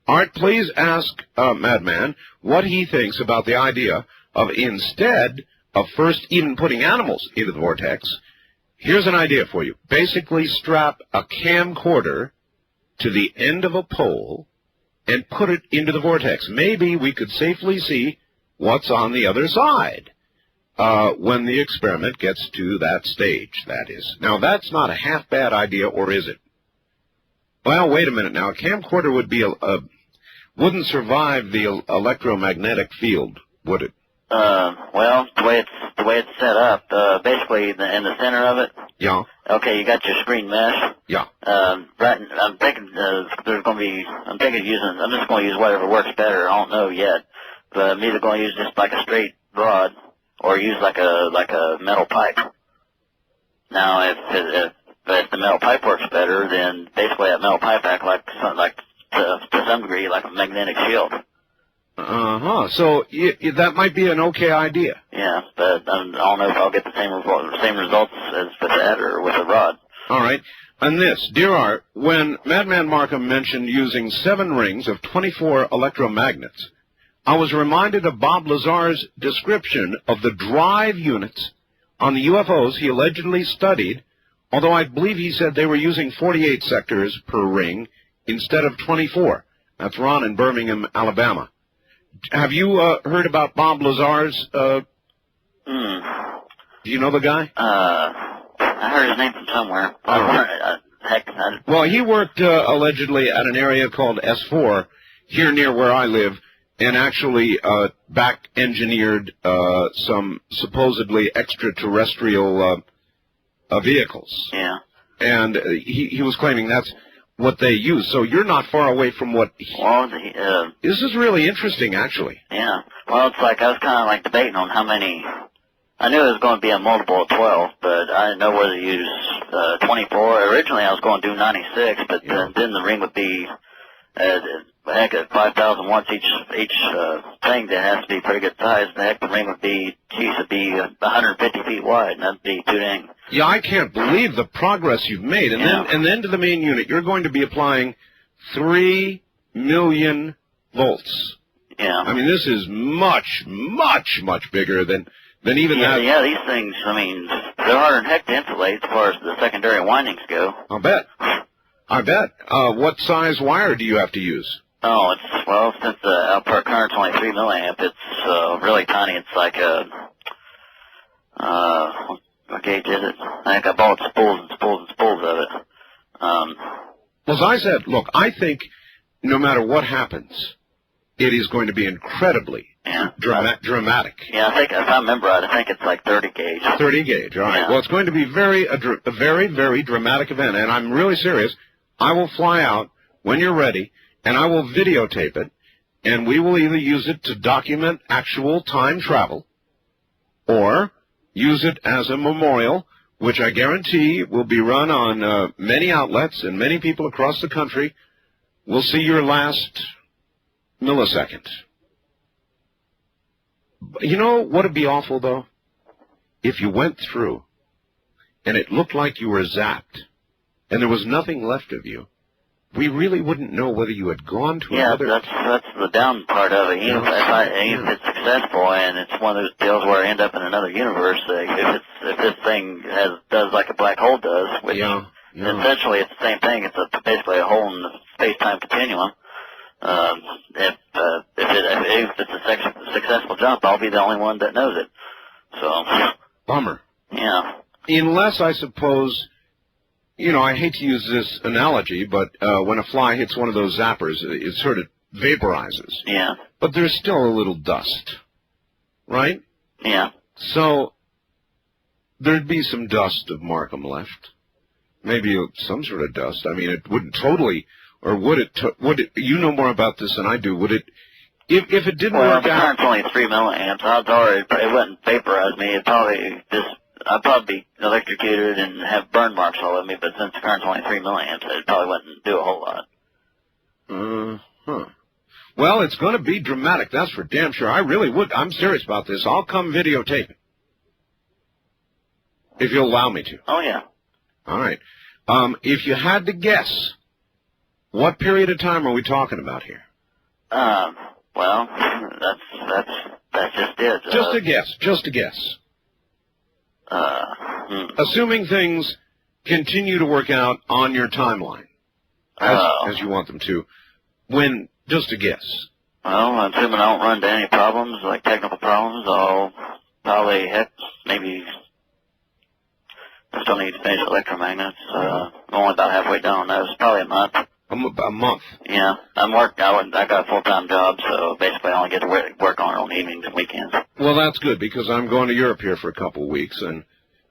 S1: Art, please ask Madman what he thinks about the idea of, instead of first even putting animals into the vortex, here's an idea for you. Basically strap a camcorder to the end of a pole and put it into the vortex. Maybe we could safely see what's on the other side when the experiment gets to that stage, that is. Now, that's not a half-bad idea, or is it? Well, wait a minute now. A camcorder wouldn't survive the electromagnetic field, would it?
S2: Well, the way it's set up, basically in the center of it.
S1: Yeah.
S2: Okay, you got your screen mesh.
S1: Yeah.
S2: Right. I'm thinking there's going to be. I'm just going to use whatever works better. I don't know yet, but I'm either going to use just like a straight rod or use like a metal pipe. Now, if the metal pipe works better, then basically that metal pipe acts to some degree like a magnetic shield.
S1: So that might be an okay idea.
S2: Yeah, but I don't know if I'll get the same results as with that or with a rod.
S1: All right. And this, dear Art, when Madman Marcum mentioned using 7 rings of 24 electromagnets, I was reminded of Bob Lazar's description of the drive units on the UFOs he allegedly studied, although I believe he said they were using 48 sectors per ring instead of 24. That's Ron in Birmingham, Alabama. Have you heard about Bob Lazar's, do you know the guy?
S2: I heard his name from somewhere.
S1: Well, he worked allegedly at an area called S4 here near where I live, and actually back-engineered some supposedly extraterrestrial vehicles.
S2: Yeah.
S1: And he was claiming that's what they use. So you're not far away from what this is really interesting, actually.
S2: Yeah. Well, it's like I was kind of like debating on how many. I knew it was going to be a multiple of 12, but I didn't know whether to use 24. Originally, I was going to do 96, but then the ring would be heck, at 5,000 watts each thing, that has to be pretty good size. The heck, the ring would be 150 feet wide, and that'd be too dang.
S1: Yeah, I can't believe the progress you've made. And then to the main unit, you're going to be applying 3 million volts.
S2: Yeah.
S1: I mean, this is much, much, much bigger than even that.
S2: Yeah, these things, I mean, they're harder than heck to insulate as far as the secondary windings go.
S1: I'll bet. I bet. What size wire do you have to use?
S2: Oh, since the output current's only 3 milliamp, it's really tiny. It's like what gauge is it? I think I bought spools and spools and spools of it.
S1: Well, as I said, look, I think no matter what happens, it is going to be incredibly dramatic.
S2: Yeah, I think, if I remember right, I think it's like 30 gauge.
S1: 30 gauge, all right. Yeah. Well, it's going to be a very, very dramatic event, and I'm really serious. I will fly out when you're ready, and I will videotape it, and we will either use it to document actual time travel or use it as a memorial, which I guarantee will be run on many outlets, and many people across the country will see your last millisecond. You know what would be awful, though? If you went through and it looked like you were zapped and there was nothing left of you. We really wouldn't know whether you had gone to another...
S2: Yeah, that's the down part of it. Even if it's successful and it's one of those deals where I end up in another universe, if this thing does like a black hole does, which essentially it's the same thing. It's basically a hole in the space-time continuum. If it's a successful jump, I'll be the only one that knows it. So...
S1: Bummer.
S2: Yeah.
S1: Unless, I suppose... You know, I hate to use this analogy, but when a fly hits one of those zappers, it sort of vaporizes.
S2: Yeah.
S1: But there's still a little dust, right?
S2: Yeah.
S1: So there'd be some dust of Marcum left. Maybe some sort of dust. I mean, it wouldn't totally, or would it, you know more about this than I do, would it, if it didn't work out...
S2: Well, the current's only 3 milliamps. Odds are it wouldn't vaporize me. It'd probably just... I'd probably be electrocuted and have burn marks all over me, but since the current's only 3 milliamps, it probably wouldn't do a whole lot.
S1: Well, it's going to be dramatic, that's for damn sure. I really would. I'm serious about this. I'll come videotape it. If you'll allow me to.
S2: Oh, yeah.
S1: All right. If you had to guess, what period of time are we talking about here?
S2: Well, that's just it.
S1: Just a guess. Assuming things continue to work out on your timeline. as you want them to. When, just a guess.
S2: Well, assuming I don't run into any problems, like technical problems, I'll probably, maybe I still need to finish electromagnets. I'm only about halfway done on those. Probably a month.
S1: A month.
S2: Yeah, I got a full-time job, so basically I only get to work on it on evenings and weekends.
S1: Well, that's good, because I'm going to Europe here for a couple of weeks, and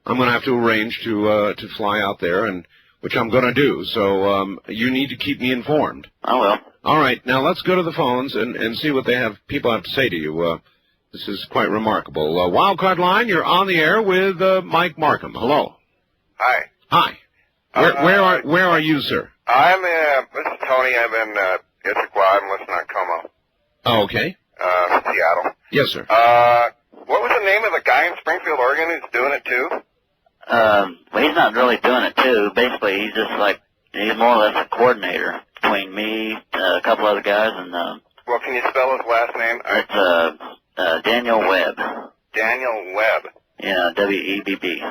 S1: I'm going to have to arrange to fly out there, and which I'm going to do. So you need to keep me informed.
S2: I will.
S1: All right, now let's go to the phones and see what people have to say to you. This is quite remarkable. Wildcard line, you're on the air with Mike Marcum. Hello.
S3: Hi.
S1: Hi. Where are you, sir?
S3: This is Tony. I'm in Issaquah. I'm listening on Como.
S1: Oh, okay.
S3: Seattle.
S1: Yes, sir.
S3: What was the name of the guy in Springfield, Oregon who's doing it too?
S2: Well, he's not really doing it too. Basically, he's just like, he's more or less a coordinator between me, a couple other guys, and,
S3: well, can you spell his last name?
S2: it's, Daniel Webb.
S3: Daniel Webb.
S2: Yeah, W-E-B-B.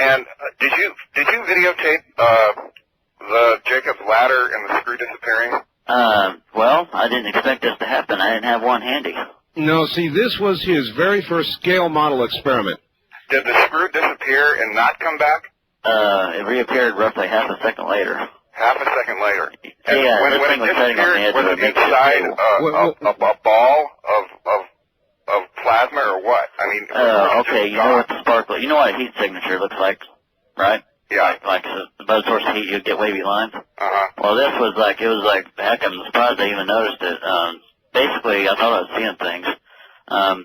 S3: And did you videotape the Jacob's ladder and the screw disappearing?
S2: Well, I didn't expect this to happen. I didn't have one handy.
S1: No, see, this was his very first scale model experiment.
S3: Did the screw disappear and not come back?
S2: It reappeared roughly half a second later.
S3: Half a second later. And
S2: Yeah,
S3: when
S2: this thing
S3: it
S2: was setting on the edge
S3: disappeared,
S2: of
S3: was
S2: a
S3: it
S2: big
S3: inside
S2: tube.
S3: a ball of plasma or what? I mean,
S2: okay, you know what the sparkle, you know what a heat signature looks like, right?
S3: Yeah.
S2: Like above source of heat, you get wavy lines.
S3: Uh-huh.
S2: Well, this was like, heck, I'm surprised I even noticed it. Basically, I thought I was seeing things.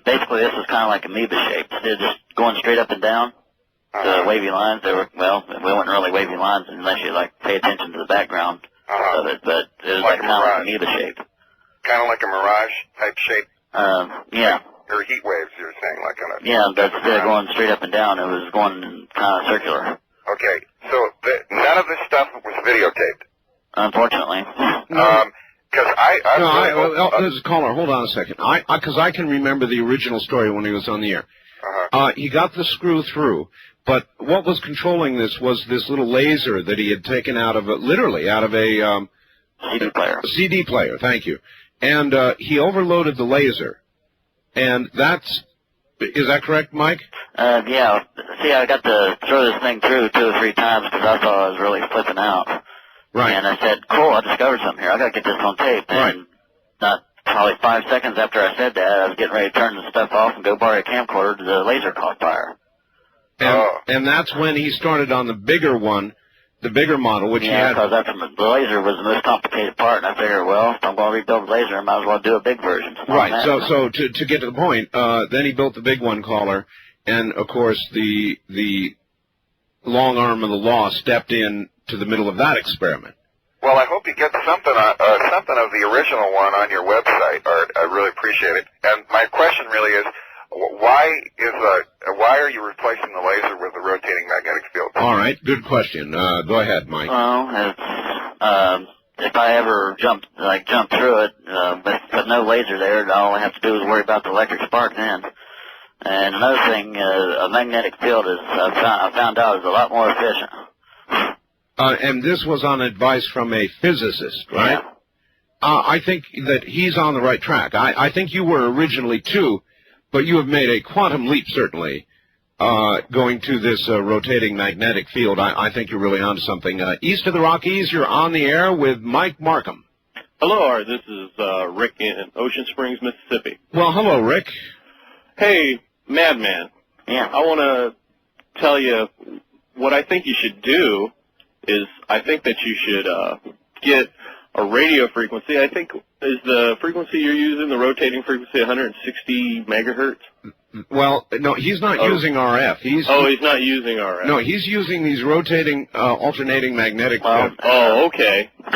S2: Basically, this was kind of like amoeba shaped. They're just going straight up and down. The wavy lines, they weren't really wavy lines unless you, like, pay attention to the background of it, but it was like kind of like amoeba shape.
S3: Kind of like a mirage type shape?
S2: Yeah.
S3: Or heat waves, you were saying, like on a...
S2: Yeah, but instead of going straight up and down, it was going kind of circular.
S3: Okay, so none of this stuff was videotaped?
S2: Unfortunately.
S3: Because
S1: there's a caller. Hold on a second. Because I can remember the original story when he was on the air. He got the screw through, but what was controlling this was this little laser that he had taken out of literally out of a
S2: CD player.
S1: CD player, thank you. And he overloaded the laser. And is that correct, Mike?
S2: Yeah. See, I got to throw this thing through 2 or 3 times because I thought I was really flipping out.
S1: Right.
S2: And I said, cool, I discovered something here. I got to get this on tape.
S1: Right.
S2: And not probably 5 seconds after I said that, I was getting ready to turn the stuff off and go borrow a camcorder. The laser caught fire.
S1: And that's when he started on the bigger one, the bigger model, which he had.
S2: Yeah, because the laser was the most complicated part, and I figured, well, if I'm going to rebuild the laser, I might as well do a big version.
S1: Right. So to get to the point, then he built the big one caller, and of course the long arm of the law stepped in to the middle of that experiment.
S3: Well, I hope you get something of the original one on your website, Art. I really appreciate it. And my question really is, why are you replacing the laser with the rotating magnetic field?
S1: All right, good question. Go ahead, Mike.
S2: Well, if I ever jump through it, with no laser there, all I have to do is worry about the electric spark then. And another thing, a magnetic field I found out is a lot more efficient.
S1: And this was on advice from a physicist, right?
S2: Yeah.
S1: I think that he's on the right track. I think you were originally too, but you have made a quantum leap, certainly, going to this rotating magnetic field. I think you're really onto something. East of the Rockies, you're on the air with Mike Marcum.
S4: Hello, Art. This is Rick in Ocean Springs, Mississippi.
S1: Well, hello, Rick.
S4: Hey, Madman.
S2: Yeah.
S4: I want to tell you what I think you should do is I think that you should get a radio frequency. I think is the frequency you're using, the rotating frequency, 160 megahertz?
S1: Well, no, he's not using RF.
S4: He's not using RF.
S1: No, he's using these rotating, alternating magnetic fields.
S4: Okay.
S2: As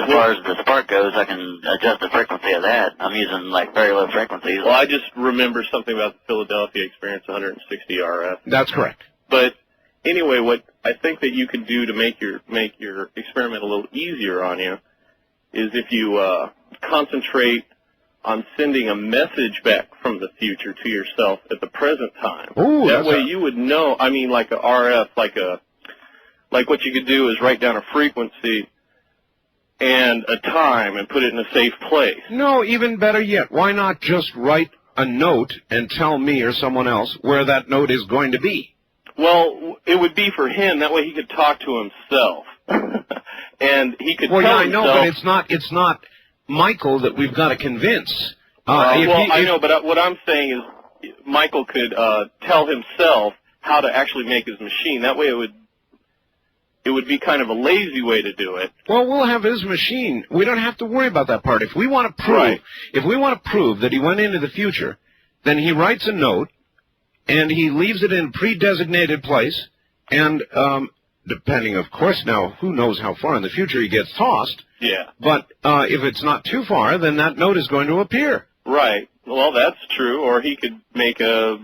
S2: far as the spark goes, I can adjust the frequency of that. I'm using, like, very low frequencies.
S4: Well, I just remember something about the Philadelphia experience, 160 RF.
S1: That's correct.
S4: But anyway, what I think that you can do to make your experiment a little easier on you is if you concentrate on sending a message back from the future to yourself at the present time.
S1: Ooh,
S4: that way you would know, I mean, like a RF, like like what you could do is write down a frequency and a time and put it in a safe place.
S1: No, even better yet, why not just write a note and tell me or someone else where that note is going to be?
S4: Well, it would be for him. That way he could talk to himself. And he could tell
S1: I
S4: himself...
S1: know, but it's not Michael that we've got to convince.
S4: I know, but what I'm saying is Michael could tell himself how to actually make his machine. That way it would be kind of a lazy way to do it.
S1: Well, we'll have his machine. We don't have to worry about that part. If we want to prove that he went into the future, then he writes a note and he leaves it in a pre-designated place, and depending, of course, now who knows how far in the future he gets tossed.
S4: Yeah.
S1: But if it's not too far, then that note is going to appear.
S4: Right. Well, that's true. Or he could make a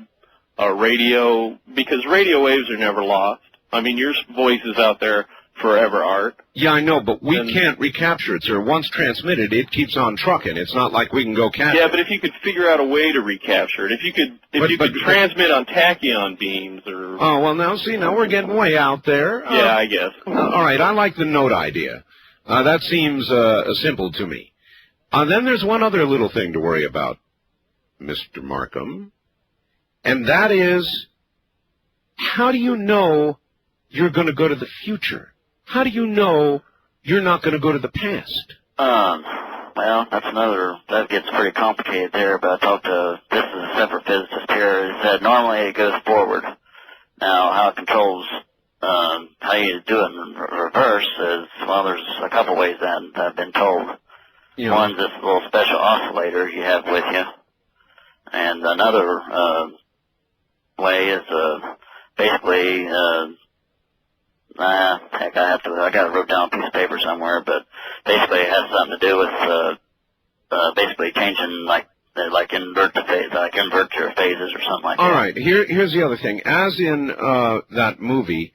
S4: radio, because radio waves are never lost. I mean, your voice is out there forever, Art.
S1: Yeah, I know, but we can't recapture it, sir. Once transmitted, it keeps on trucking. It's not like we can go capture it.
S4: Yeah, but if you could figure out a way to recapture it, if you could transmit on tachyon beams or...
S1: Oh, well, now we're getting way out there.
S4: Yeah, I guess.
S1: All right, I like the note idea. That seems simple to me. Then there's one other little thing to worry about, Mr. Marcum, and that is, how do you know you're going to go to the future? How do you know you're not going to go to the past?
S2: Well, that gets pretty complicated there, but this is a separate physicist here. He said normally it goes forward. Now, how it controls, how you do it in reverse is, well, there's a couple ways that I've been told.
S1: Yeah.
S2: One's this little special oscillator you have with you, and another way is basically, heck, I got it wrote down on a piece of paper somewhere, but basically it has something to do with basically changing like invert the phase, like invert your phases or something like that.
S1: All right, here's the other thing. As in that movie,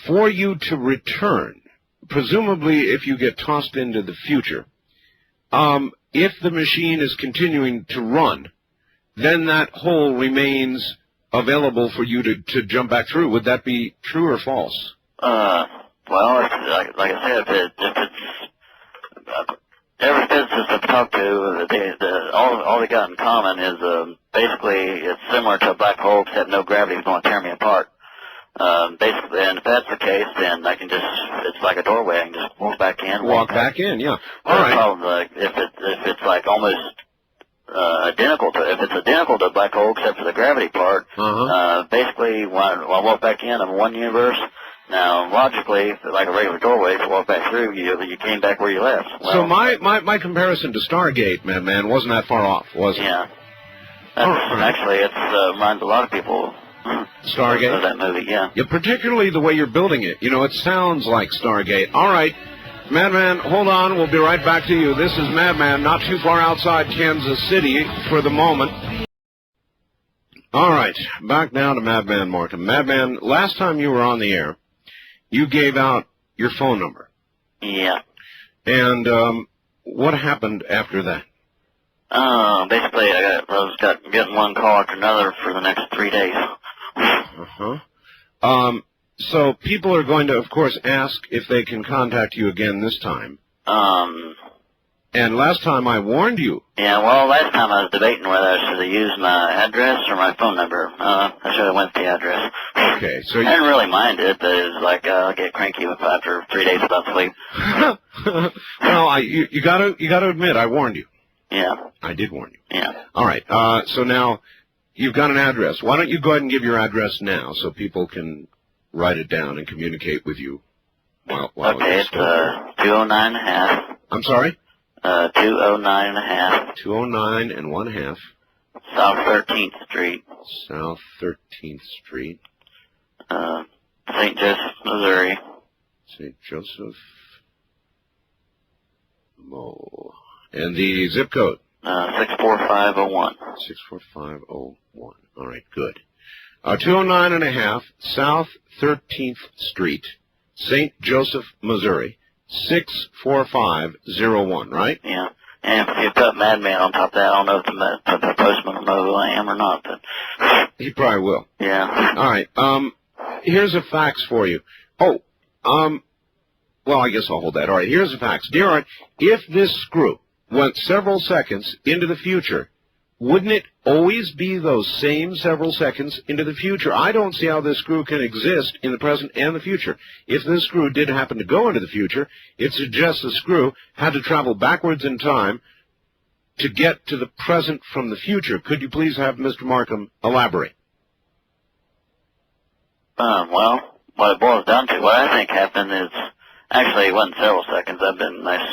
S1: for you to return, presumably if you get tossed into the future, if the machine is continuing to run, then that hole remains available for you to jump back through. Would that be true or false?
S2: Well, like I said, if it's every physicist I've talked to, all they got in common is basically it's similar to a black hole except no gravity is going to tear me apart. Basically, and if that's the case, then I can it's like a doorway. I can just walk back in.
S1: Walk back in, yeah. All right.
S2: Problem, if it's like almost identical to a black hole except for the gravity part, basically when I walk back in, I'm in one universe. Now, logically, like a regular doorway, if you walk back through, you came back where you left. Well,
S1: so my comparison to Stargate, man, wasn't that far off, was it?
S2: Yeah. Actually, it reminds a lot of people.
S1: Stargate?
S2: Of that movie, yeah.
S1: Yeah, particularly the way you're building it. You know, it sounds like Stargate. All right, Madman, hold on. We'll be right back to you. This is Madman, not too far outside Kansas City for the moment. All right, back now to Madman Marcum. Madman, last time you were on the air, you gave out your phone number.
S2: Yeah.
S1: And what happened after that?
S2: Basically, I was getting one call after another for the next 3 days.
S1: So people are going to, of course, ask if they can contact you again this time. And last time I warned you.
S2: Yeah, well, last time I was debating whether I should have used my address or my phone number. I should have went with the address.
S1: Okay, so
S2: I didn't really mind it, but it was like I'll get cranky after 3 days without sleep.
S1: Well, you gotta admit, I warned you.
S2: Yeah.
S1: I did warn you.
S2: Yeah.
S1: All right. So now you've got an address. Why don't you go ahead and give your address now so people can write it down and communicate with you while
S2: okay, it's 209 and a half.
S1: I'm sorry?
S2: 209 and a half.
S1: 209 and 1/2.
S2: South 13th Street.
S1: South 13th Street.
S2: St. Joseph, Missouri.
S1: St. Joseph. Mo. And the zip code?
S2: 64501.
S1: 64501. All right, good. 209 and a half, South 13th Street, St. Joseph, Missouri, 64501, right?
S2: Yeah. And if you put Madman on top of that, I don't know if the postman will know who I am or not, but...
S1: He probably will.
S2: Yeah.
S1: All right. Here's a fax for you. Oh, Well, I guess I'll hold that. All right, here's the facts. Dear Art, if this screw went several seconds into the future, wouldn't it always be those same several seconds into the future? I don't see how this screw can exist in the present and the future. If this screw did happen to go into the future, it suggests the screw had to travel backwards in time to get to the present from the future. Could you please have Mr. Marcum elaborate?
S2: Well, what it boils down to, what I think happened is, actually it wasn't several seconds. I've been nice,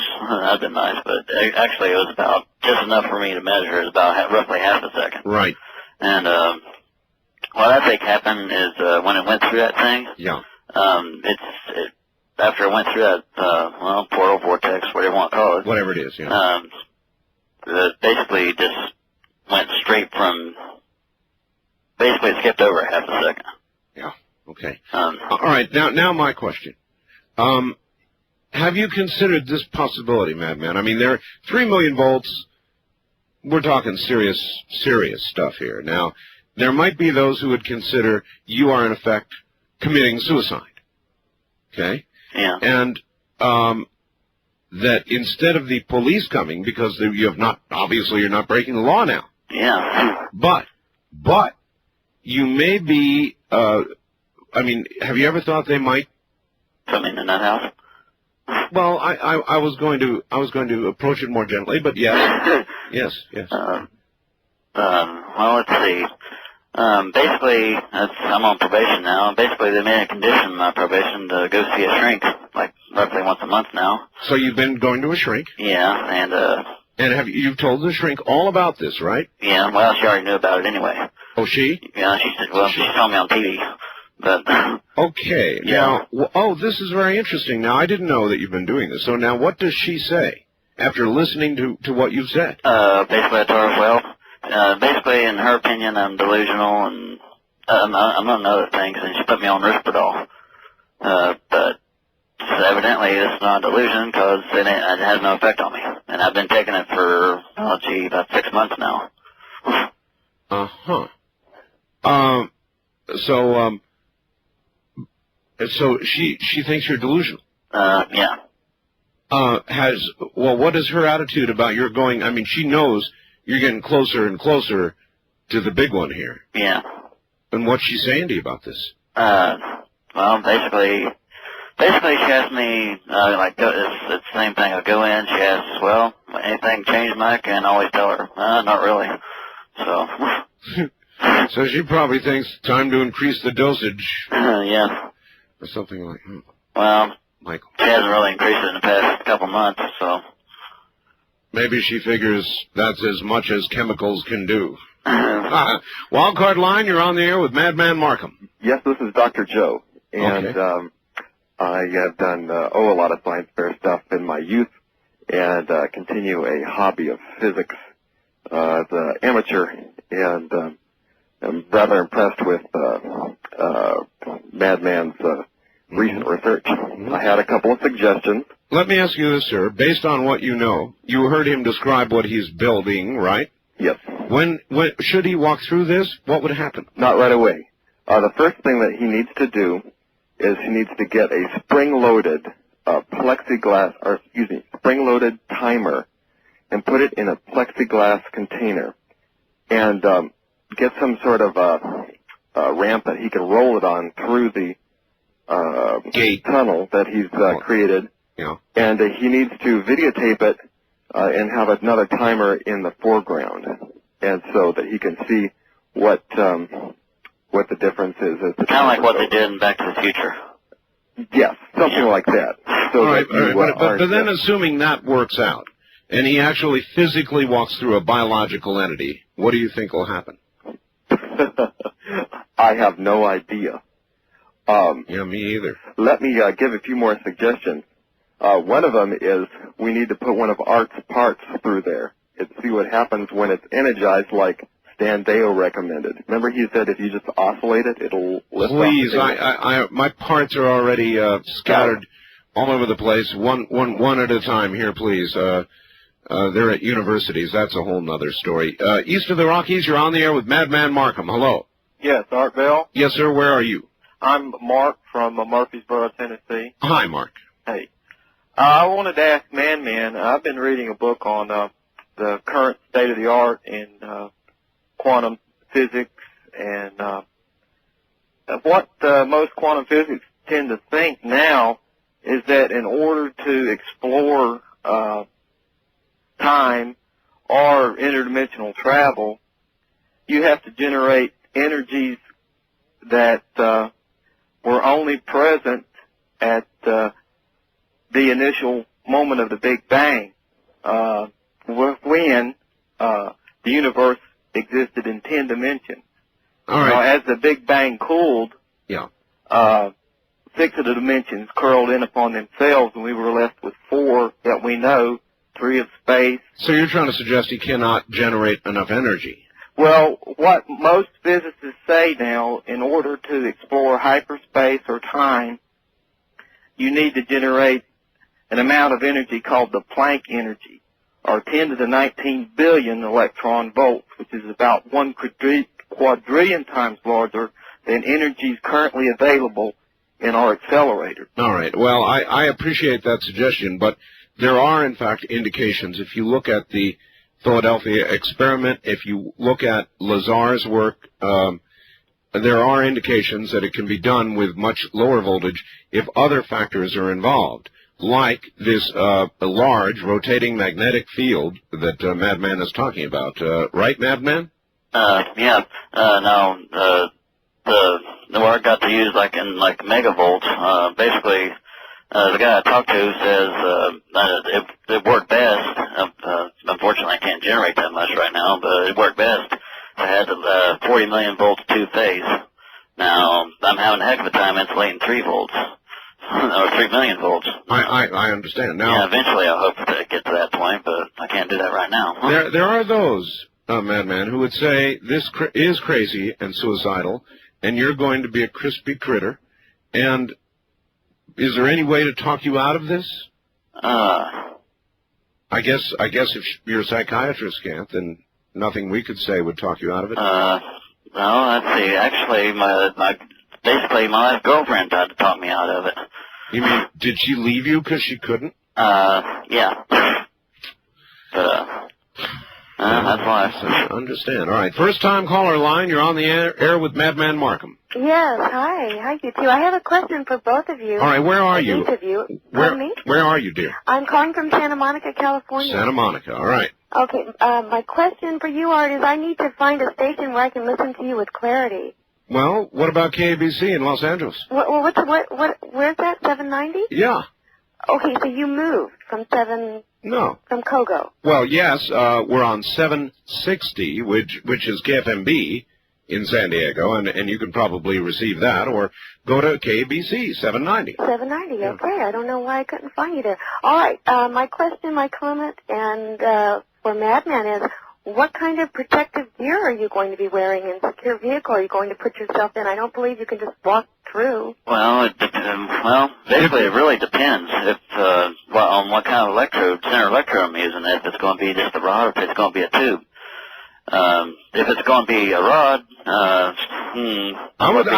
S2: but actually it was about just enough for me to measure. It was about roughly half a second.
S1: Right.
S2: And what I think happened is when it went through that thing.
S1: Yeah.
S2: After it went through that portal, vortex, whatever you want to call it.
S1: Whatever it is. Yeah.
S2: It basically just went straight from. Basically, it skipped over half a second.
S1: Yeah. Okay. All right. Now my question. Have you considered this possibility, Madman? I mean, there are 3 million volts. We're talking serious stuff here. Now, there might be those who would consider you are, in effect, committing suicide. Okay?
S2: Yeah.
S1: And that instead of the police coming, because you have not, obviously you're not breaking the law now.
S2: Yeah.
S1: But you may be, I mean, have you ever thought they might
S2: Coming in that house?
S1: Well, I was going to approach it more gently, but yes, yes.
S2: Well, let's see. Basically, I'm on probation now. Basically, they made a condition in my probation to go see a shrink, like roughly once a month now.
S1: So you've been going to a shrink?
S2: Yeah, and
S1: have you've told the shrink all about this, right?
S2: Yeah. Well, she already knew about it anyway.
S1: Oh, she?
S2: Yeah, she said. Well, she told me on TV. But
S1: okay.
S2: Yeah.
S1: Now, this is very interesting. Now, I didn't know that you've been doing this. So now, what does she say after listening to what you've said?
S2: Basically, I told her, well, basically, in her opinion, I'm delusional, and among other things, and she put me on Risperdal. But evidently, it's not a delusion because it has no effect on me, and I've been taking it for about 6 months now.
S1: So she thinks you're delusional.
S2: Yeah.
S1: What is her attitude about your going? I mean, she knows you're getting closer and closer to the big one here.
S2: Yeah.
S1: And what's she saying to you about this?
S2: Well, basically she asked me, it's the same thing. I go in, she asks, well, anything changed, Mike? And I always tell her, not really. So.
S1: So she probably thinks time to increase the dosage.
S2: Yeah.
S1: Or something like that.
S2: Well,
S1: Michael.
S2: She hasn't really increased it in the past couple months, so.
S1: Maybe she figures that's as much as chemicals can do. Wildcard line, you're on the air with Madman Marcum.
S5: Yes, this is Dr. Joe. And
S1: okay.
S5: I have done a lot of science fair stuff in my youth and continue a hobby of physics as an amateur. And I'm rather impressed with Madman's recent research. I had a couple of suggestions.
S1: Let me ask you this, sir. Based on what you know, you heard him describe what he's building, right?
S5: Yes.
S1: When should he walk through this, what would happen?
S5: Not right away. The first thing that he needs to do is he needs to get a spring-loaded spring-loaded timer and put it in a plexiglass container and get some sort of a ramp that he can roll it on through the
S1: gate
S5: tunnel that he's created.
S1: Yeah.
S5: And he needs to videotape it and have another timer in the foreground, and so that he can see what the difference is. Kind
S2: of like what they did in Back to the Future.
S5: Yes, something like that. So
S1: all right, but then assuming that works out, and he actually physically walks through a biological entity, what do you think will happen?
S5: I have no idea.
S1: Yeah, me either.
S5: Let me give a few more suggestions. One of them is we need to put one of Art's parts through there and see what happens when it's energized, like Stan Deo recommended. Remember, he said if you just oscillate it, it'll lift off.
S1: Please, my parts are already scattered all over the place. One at a time here, please. They're at universities. That's a whole nother story. East of the Rockies, you're on the air with Madman Marcum. Hello.
S6: Yes, Art Bell.
S1: Yes, sir. Where are you?
S5: I'm Mark from Murfreesboro, Tennessee.
S1: Hi, Mark.
S5: Hey. I wanted to ask Man, I've been reading a book on the current state of the art in quantum physics, and what most quantum physics tend to think now is that in order to explore time or interdimensional travel, you have to generate energies that were only present at the initial moment of the Big Bang, when the universe existed in 10 dimensions.
S1: All right.
S5: As the Big Bang cooled,
S1: Yeah.
S5: 6 of the dimensions curled in upon themselves, and we were left with 4 that we know, 3 of space.
S1: So you're trying to suggest he cannot generate enough energy?
S5: Well, what most physicists say now, in order to explore hyperspace or time, you need to generate an amount of energy called the Planck energy, or 10 to the 19 billion electron volts, which is about 1 quadrillion times larger than energies currently available in our accelerator.
S1: All right. Well, I appreciate that suggestion, but there are, in fact, indications. If you look at the Philadelphia experiment, if you look at Lazar's work, there are indications that it can be done with much lower voltage if other factors are involved, like this large rotating magnetic field that Madman is talking about. Right, Madman?
S2: Yeah. No, the word I got to use in megavolts. Basically, the guy I talked to says it worked best. Unfortunately, I can't generate that much right now, but it worked best. I had 40 million volts two-phase. Now, I'm having a heck of a time insulating 3 volts, or 3 million volts.
S1: I understand. Now,
S2: yeah, eventually I hope to get to that point, but I can't do that right now.
S1: There are those, Madman, who would say this is crazy and suicidal, and you're going to be a crispy critter, and is there any way to talk you out of this? I guess if your psychiatrist can't, then nothing we could say would talk you out of it.
S2: No, let's see. Actually, my last girlfriend tried to talk me out of it.
S1: You mean, did she leave you because she couldn't?
S2: Yeah. But, that's why.
S1: I understand. All right. First time caller line, you're on the air with Madman Marcum.
S6: Yes, hi. Hi, you two. I have a question for both of you.
S1: All right, where are you?
S6: Interview.
S1: Where are you, dear?
S6: I'm calling from Santa Monica, California.
S1: Santa Monica, all right.
S6: Okay, my question for you, Art, is I need to find a station where I can listen to you with clarity.
S1: Well, what about KABC in Los Angeles?
S6: Where's that, 790?
S1: Yeah.
S6: Okay, so you moved from
S1: No.
S6: From Kogo.
S1: Well, yes, we're on 760, which is KFMB in San Diego, and you can probably receive that, or go to KBC 790.
S6: 790, yeah. Okay. I don't know why I couldn't find you there. All right, my question, my comment, and for Madman is, what kind of protective gear are you going to be wearing in secure vehicle? Are you going to put yourself in? I don't believe you can just walk through.
S2: Well, basically it really depends on what kind of center electrode I'm using, if it's going to be just a rod or if it's going to be a tube. If it's going to be a rod,
S1: I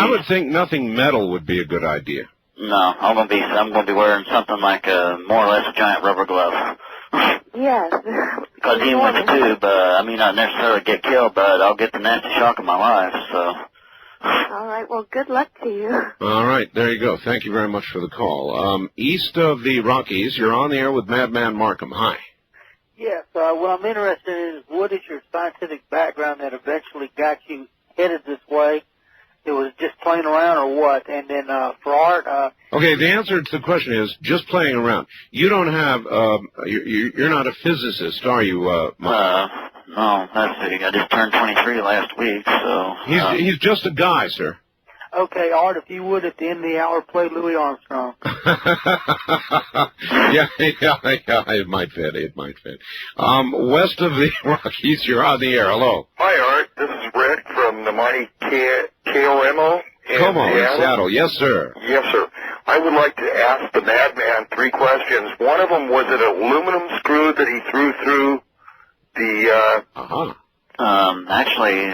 S1: would think nothing metal would be a good idea.
S2: No, I'm going to be wearing something like more or less a giant rubber glove.
S6: Yes.
S2: Because even with the tube, I may not necessarily get killed, but I'll get the nasty shock of my life, so.
S6: All right, well, good luck to you.
S1: All right, there you go. Thank you very much for the call. East of the Rockies, you're on the air with Madman Marcum. Hi.
S7: Yes, what I'm interested in is what is your scientific background that eventually got you headed this way? It was just playing around or what? And then for Art...
S1: Okay, the answer to the question is just playing around. You don't have... you're not a physicist, are you, Mark?
S2: No, let's see. I just turned 23 last week, so...
S1: He's just a guy, sir.
S7: Okay, Art, if you would, at the end of the hour, play Louis Armstrong.
S1: yeah, it might fit. West of the Rockies, you're on the air. Hello.
S3: Hi, Art. This is Rick from the mighty KOMO in
S1: Seattle. Yes, sir.
S3: Yes, sir. I would like to ask the Madman 3 questions. One of them, was it an aluminum screw that he threw through the...
S2: Actually,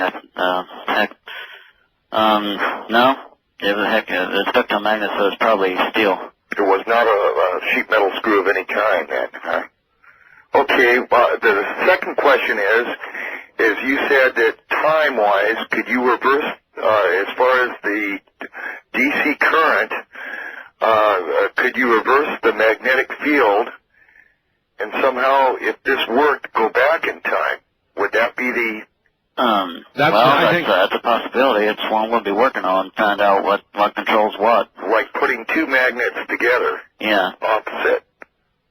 S2: no. It was it's hooked on magnets, so it's probably steel.
S3: It was not a sheet metal screw of any kind then, huh? Okay, the second question is you said that time-wise, could you reverse, as far as the DC current, could you reverse the magnetic field and somehow, if this worked, go back in time? Would that be the...
S2: That's a possibility. It's one we'll be working on, find out what controls what.
S3: Like putting two magnets together?
S2: Yeah.
S3: Opposite.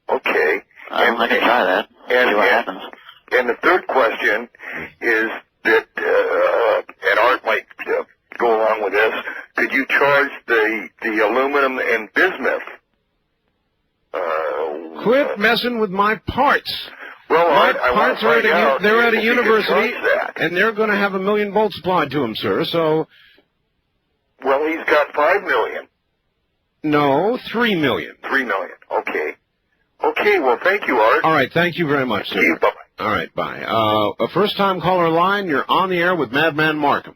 S3: Okay.
S2: I can try that, see what happens.
S3: And the third question is that, and Art might go along with this, could you charge the aluminum and bismuth?
S1: Quit messing with my parts.
S3: Well,
S1: my
S3: I
S1: parts
S3: want to
S1: are
S3: find out
S1: they're at a
S3: if you could
S1: university,
S3: charge that.
S1: and they're going to have 1 million volts applied to them, sir, so...
S3: Well, he's got 5 million.
S1: No, 3 million.
S3: 3 million, okay. Okay, well, thank you, Art.
S1: All right, thank you very much, sir.
S3: Thank you, bye-bye.
S1: All right, bye. A first-time caller line, you're on the air with Madman Marcum.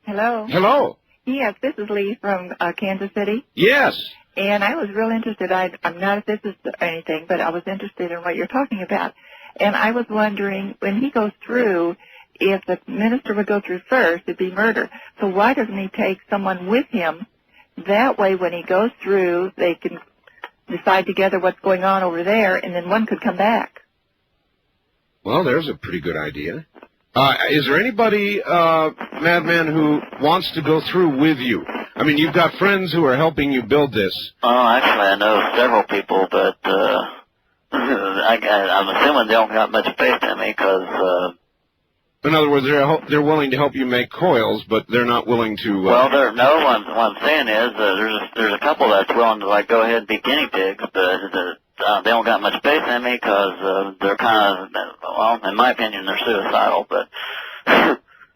S8: Hello.
S1: Hello.
S8: Yes, this is Lee from Kansas City.
S1: Yes.
S8: And I was real interested. I'm not a physicist or anything, but I was interested in what you're talking about. And I was wondering, when he goes through, if the minister would go through first, it'd be murder. So why doesn't he take someone with him? That way, when he goes through, they can decide together what's going on over there, and then one could come back.
S1: Well, there's a pretty good idea. Is there anybody, Madman, who wants to go through with you? I mean, you've got friends who are helping you build this.
S2: Oh, actually, I know several people, but I'm assuming they don't got much faith in me because...
S1: in other words, they're willing to help you make coils, but they're not willing to...
S2: Well, what I'm saying is there's a couple that's willing to, like, go ahead and be guinea pigs, but they don't got much faith in me because they're kind of, well, in my opinion, they're suicidal, but...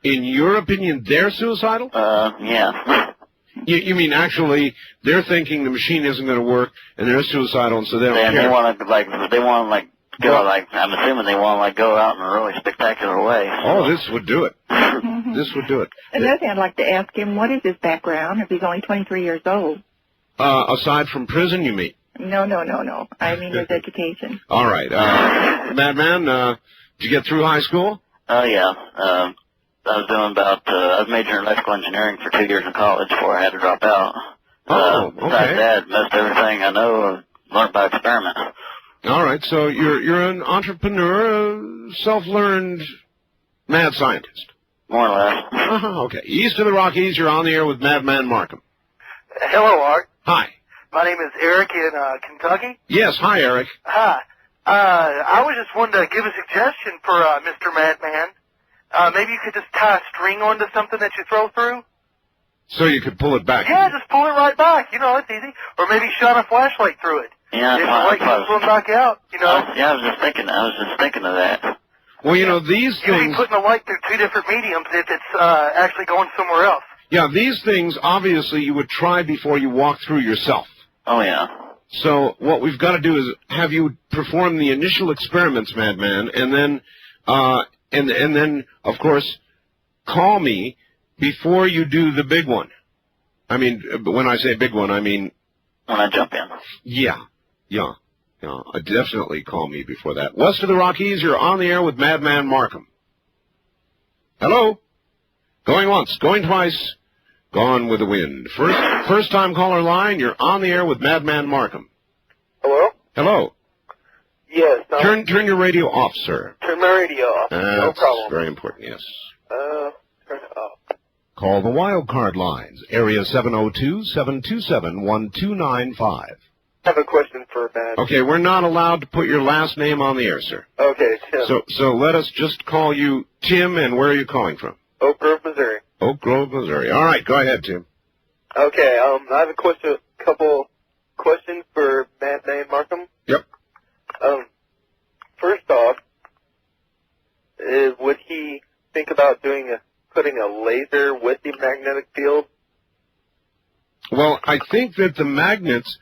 S1: In your opinion, they're suicidal?
S2: Yeah.
S1: You mean actually they're thinking the machine isn't going to work and they're suicidal, and so they don't care?
S2: They want to, go, I'm assuming they want to, go out in a really spectacular way. So.
S1: Oh, this would do it. This would do it.
S8: Another thing I'd like to ask him, what is his background if he's only 23 years old?
S1: Aside from prison, you mean?
S8: No. I mean his education.
S1: All right. Madman, did you get through high school?
S2: Oh, yeah. I was majoring in electrical engineering for 2 years in college before I had to drop out.
S1: Okay.
S2: Besides that, most everything I know I learned by experiment.
S1: All right, so you're an entrepreneur, a self-learned mad scientist.
S2: More or less.
S1: Okay. East of the Rockies, you're on the air with Madman Marcum.
S7: Hello, Art.
S1: Hi.
S7: My name is Eric in Kentucky.
S1: Yes, hi, Eric.
S7: Hi. I was just wanting to give a suggestion for Mr. Madman. Maybe you could just tie a string onto something that you throw through.
S1: So you could pull it back.
S7: Yeah, just pull it right back. You know, it's easy. Or maybe shine a flashlight through it.
S2: Yeah,
S7: if the light comes from back out, you know.
S2: I was just thinking of that.
S1: Well, you know, these
S7: You'll
S1: things...
S7: be putting the light through two different mediums if it's actually going somewhere else.
S1: Yeah, these things, obviously, you would try before you walk through yourself.
S2: Oh, yeah.
S1: So what we've got to do is have you perform the initial experiments, Madman, and then, and then, of course, call me before you do the big one. I mean, when I say big one, I mean...
S2: When I jump in.
S1: Yeah. Definitely call me before that. West of the Rockies, you're on the air with Madman Marcum. Hello? Going once, going twice, gone with the wind. First time caller line, you're on the air with Madman Marcum.
S3: Hello?
S1: Hello.
S3: Yes.
S1: Turn your radio off, sir.
S3: Turn my radio off. No problem.
S1: That's very important, yes.
S3: Turn it off.
S1: Call the wildcard lines, area 702-727-1295.
S3: I have a question for Matt.
S1: Okay, we're not allowed to put your last name on the air, sir.
S3: Okay, Tim.
S1: So let us just call you Tim, and where are you calling from?
S3: Oak Grove, Missouri.
S1: Oak Grove, Missouri. All right, go ahead, Tim.
S3: Okay, I have a couple questions for Madman Marcum.
S1: Yep.
S3: First off, would he think about putting a laser with the magnetic field?
S1: Well, I think that the magnets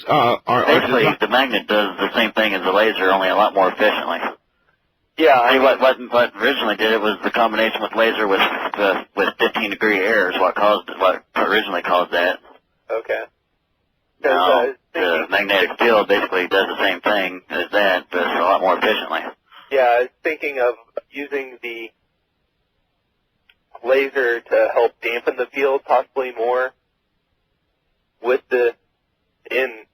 S1: are
S2: Basically, the magnet does the same thing as the laser, only a lot more efficiently.
S7: Yeah.
S2: See, what originally did it was the combination with laser with 15-degree air is what originally caused that.
S7: Okay.
S2: Now, the magnetic field basically does the same thing as that, but a lot more efficiently.
S7: Yeah, I was thinking of using the laser to help dampen the field possibly more with in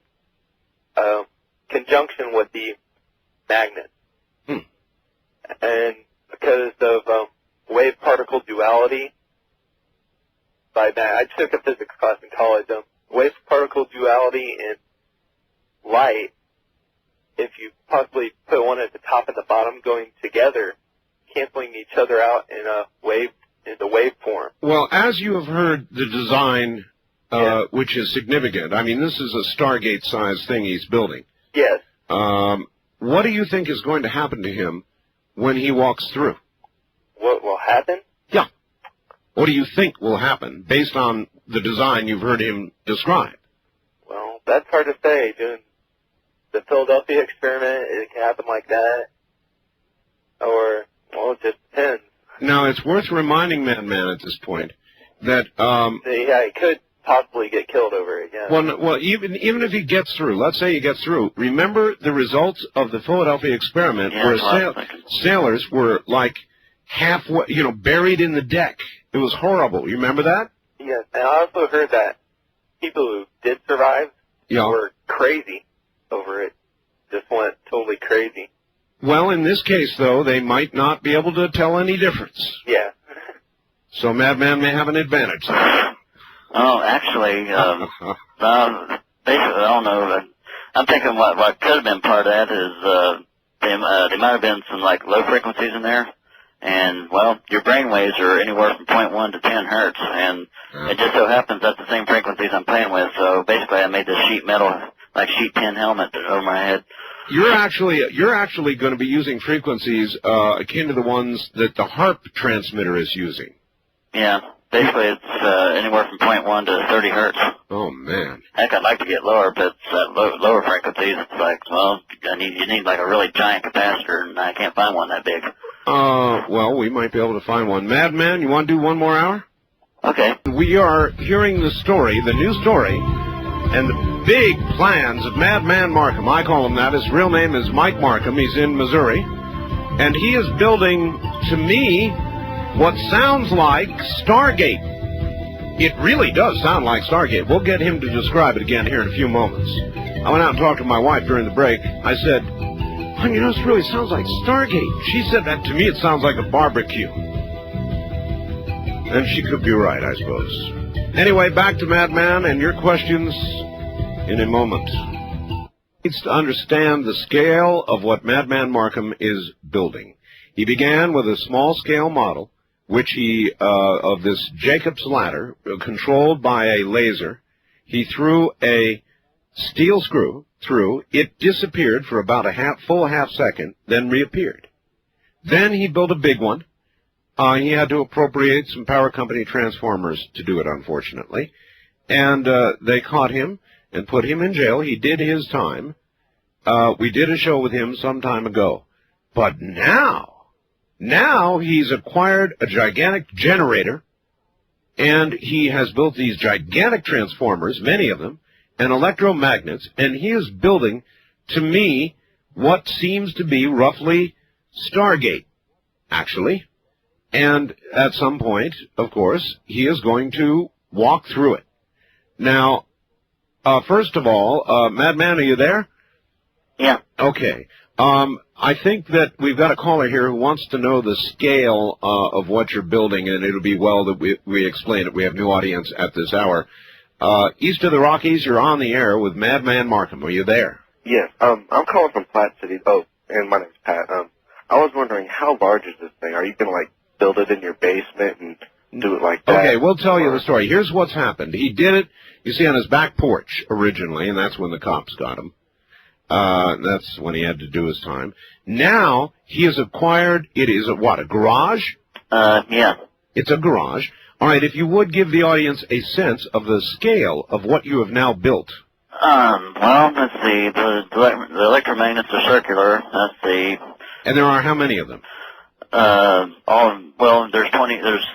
S7: conjunction with the magnet. And because of wave-particle duality, I took a physics class in college. Wave-particle duality in light, if you possibly put one at the top and the bottom going together, canceling each other out in the waveform.
S1: Well, as you have heard the design, which is significant, I mean, this is a Stargate-sized thing he's building.
S7: Yes.
S1: What do you think is going to happen to him when he walks through?
S7: What will happen?
S1: Yeah. What do you think will happen based on the design you've heard him describe?
S7: Well, that's hard to say. Doing the Philadelphia experiment, it can happen like that. Or, well, it just depends.
S1: Now, it's worth reminding Madman at this point that...
S7: yeah, he could possibly get killed over it, yeah.
S1: Well, even if he gets through, let's say he gets through, remember the results of the Philadelphia experiment where sailors were like halfway, buried in the deck. It was horrible. You remember that?
S7: Yes, and I also heard that people who did survive were crazy over it. Just went totally crazy.
S1: Well, in this case, though, they might not be able to tell any difference.
S7: Yeah.
S1: So Madman may have an advantage.
S2: Oh, actually, basically, I don't know. I'm thinking what could have been part of that is there might have been some like low frequencies in there, and well, your brain waves are anywhere from 0.1 to 10 hertz, and it just so happens that's the same frequencies I'm playing with. So basically, I made this sheet metal, like sheet tin helmet over my head.
S1: You're actually going to be using frequencies akin to the ones that the HARP transmitter is using.
S2: Yeah. Basically, it's anywhere from 0.1 to 30 hertz.
S1: Oh, man.
S2: Heck, I'd like to get lower, but lower frequencies, it's like, well, you need like a really giant capacitor, and I can't find one that big.
S1: Well, we might be able to find one. Madman, you want to do one more hour?
S2: Okay.
S1: We are hearing the story, the new story, and the big plans of Madman Marcum. I call him that. His real name is Mike Marcum. He's in Missouri. And he is building, to me, what sounds like Stargate. It really does sound like Stargate. We'll get him to describe it again here in a few moments. I went out and talked to my wife during the break. I said, honey, this really sounds like Stargate. She said that to me it sounds like a barbecue. And she could be right, I suppose. Anyway, back to Madman and your questions in a moment. He needs to understand the scale of what Madman Marcum is building. He began with a small-scale model, which of this Jacob's ladder, controlled by a laser. He threw a steel screw through. It disappeared for about a full half second, then reappeared. Then he built a big one. He had to appropriate some power company transformers to do it, unfortunately. And they caught him and put him in jail. He did his time. We did a show with him some time ago. But now he's acquired a gigantic generator, and he has built these gigantic transformers, many of them, and electromagnets, and he is building, to me, what seems to be roughly Stargate, actually. And at some point, of course, he is going to walk through it. Now, first of all, Madman, are you there?
S2: Yeah.
S1: Okay. I think that we've got a caller here who wants to know the scale of what you're building, and it'll be well that we explain it. We have new audience at this hour. East of the Rockies, you're on the air with Madman Marcum. Are you there?
S5: Yes. I'm calling from Platte City. Oh, and my name's Pat. I was wondering, how large is this thing? Are you going to, like, build it in your basement and do it like that?
S1: Okay, we'll tell you the story. Here's what's happened. He did it, you see, on his back porch originally, and that's when the cops got him. That's when he had to do his time. Now, he has acquired, it is a garage?
S2: Yeah.
S1: It's a garage. All right, if you would give the audience a sense of the scale of what you have now built.
S2: Well, let's see. The electromagnets are circular. Let's see.
S1: And there are how many of them?
S2: There's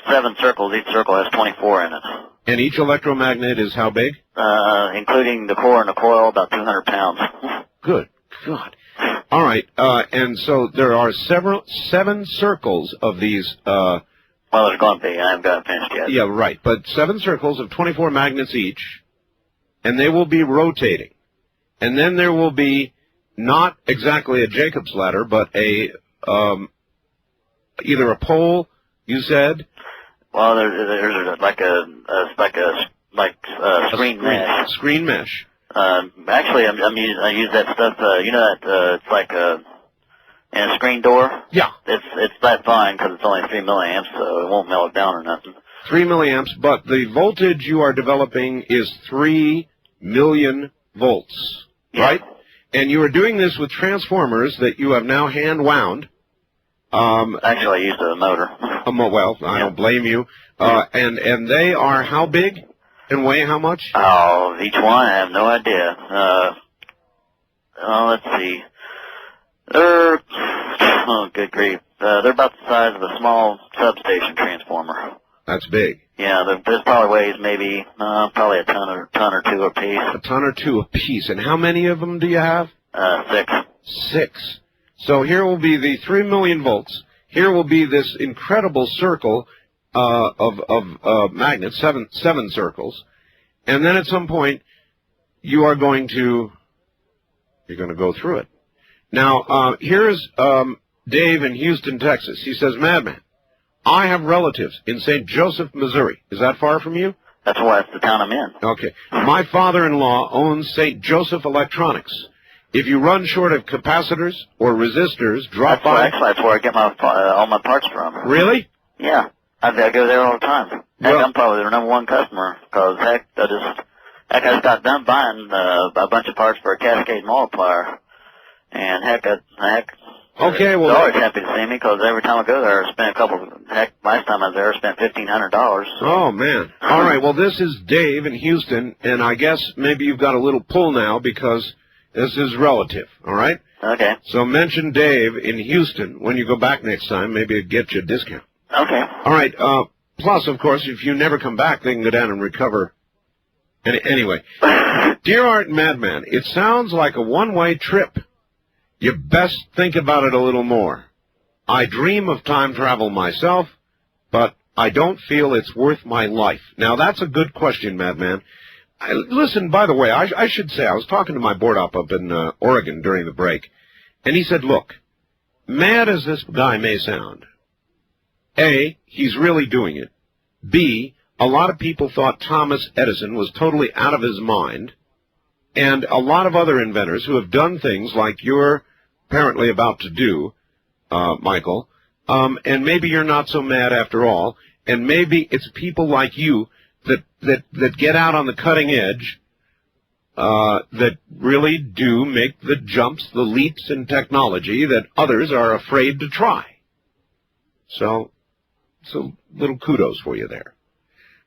S2: 7 circles. Each circle has 24 in it.
S1: And each electromagnet is how big?
S2: Including the core and the coil, about 200 pounds.
S1: Good God. All right. And so there are 7 circles of these.
S2: Well, there's going to be. I haven't got it finished yet.
S1: Yeah, right. But 7 circles of 24 magnets each, and they will be rotating. And then there will be not exactly a Jacob's ladder, but a either a pole, you said?
S2: Well, there's like a screen mesh.
S1: Screen mesh.
S2: Actually, I use that stuff. It's like in a screen door.
S1: Yeah.
S2: It's that fine because it's only 3 milliamps, so it won't melt down or nothing.
S1: 3 milliamps, but the voltage you are developing is 3 million volts,
S2: yeah.
S1: Right? And you are doing this with transformers that you have now hand wound.
S2: Actually, I used a motor.
S1: Well, I don't blame you. And they are how big and weigh how much?
S2: Oh, each one, I have no idea. Let's see. Good grief. They're about the size of a small substation transformer.
S1: That's big.
S2: Yeah, this probably weighs maybe probably a ton or two apiece.
S1: A ton or two apiece. And how many of them do you have?
S2: 6.
S1: 6. So here will be the 3 million volts. Here will be this incredible circle of magnets, 7 circles. And then at some point, you're going to go through it. Now, here's Dave in Houston, Texas. He says, Madman, I have relatives in St. Joseph, Missouri. Is that far from you?
S2: That's the town I'm in.
S1: Okay. My father-in-law owns St. Joseph Electronics. If you run short of capacitors or resistors, drop by.
S2: Actually, that's where I get all my parts from.
S1: Really?
S2: Yeah. I go there all the time. I'm probably their number 1 customer because, I just got done buying a bunch of parts for a cascade multiplier. And
S1: okay, well,
S2: they're always happy to see me because every time I go there, I spend last time I was there, I spent $1,500.
S1: Oh, man. All right, well, this is Dave in Houston, and I guess maybe you've got a little pull now because this is relative, all right?
S2: Okay.
S1: So mention Dave in Houston when you go back next time. Maybe it'll get you a discount.
S2: Okay.
S1: All right. Plus, of course, if you never come back, they can go down and recover. Anyway, Dear Art Madman, it sounds like a one-way trip. You best think about it a little more. I dream of time travel myself, but I don't feel it's worth my life. Now, that's a good question, Madman. Listen, by the way, I should say, I was talking to my board op up in Oregon during the break, and he said, look, mad as this guy may sound, A, he's really doing it. B, a lot of people thought Thomas Edison was totally out of his mind, and a lot of other inventors who have done things like you're apparently about to do, Michael, and maybe you're not so mad after all, and maybe it's people like you that get out on the cutting edge, that really do make the jumps, the leaps in technology that others are afraid to try. So a little kudos for you there.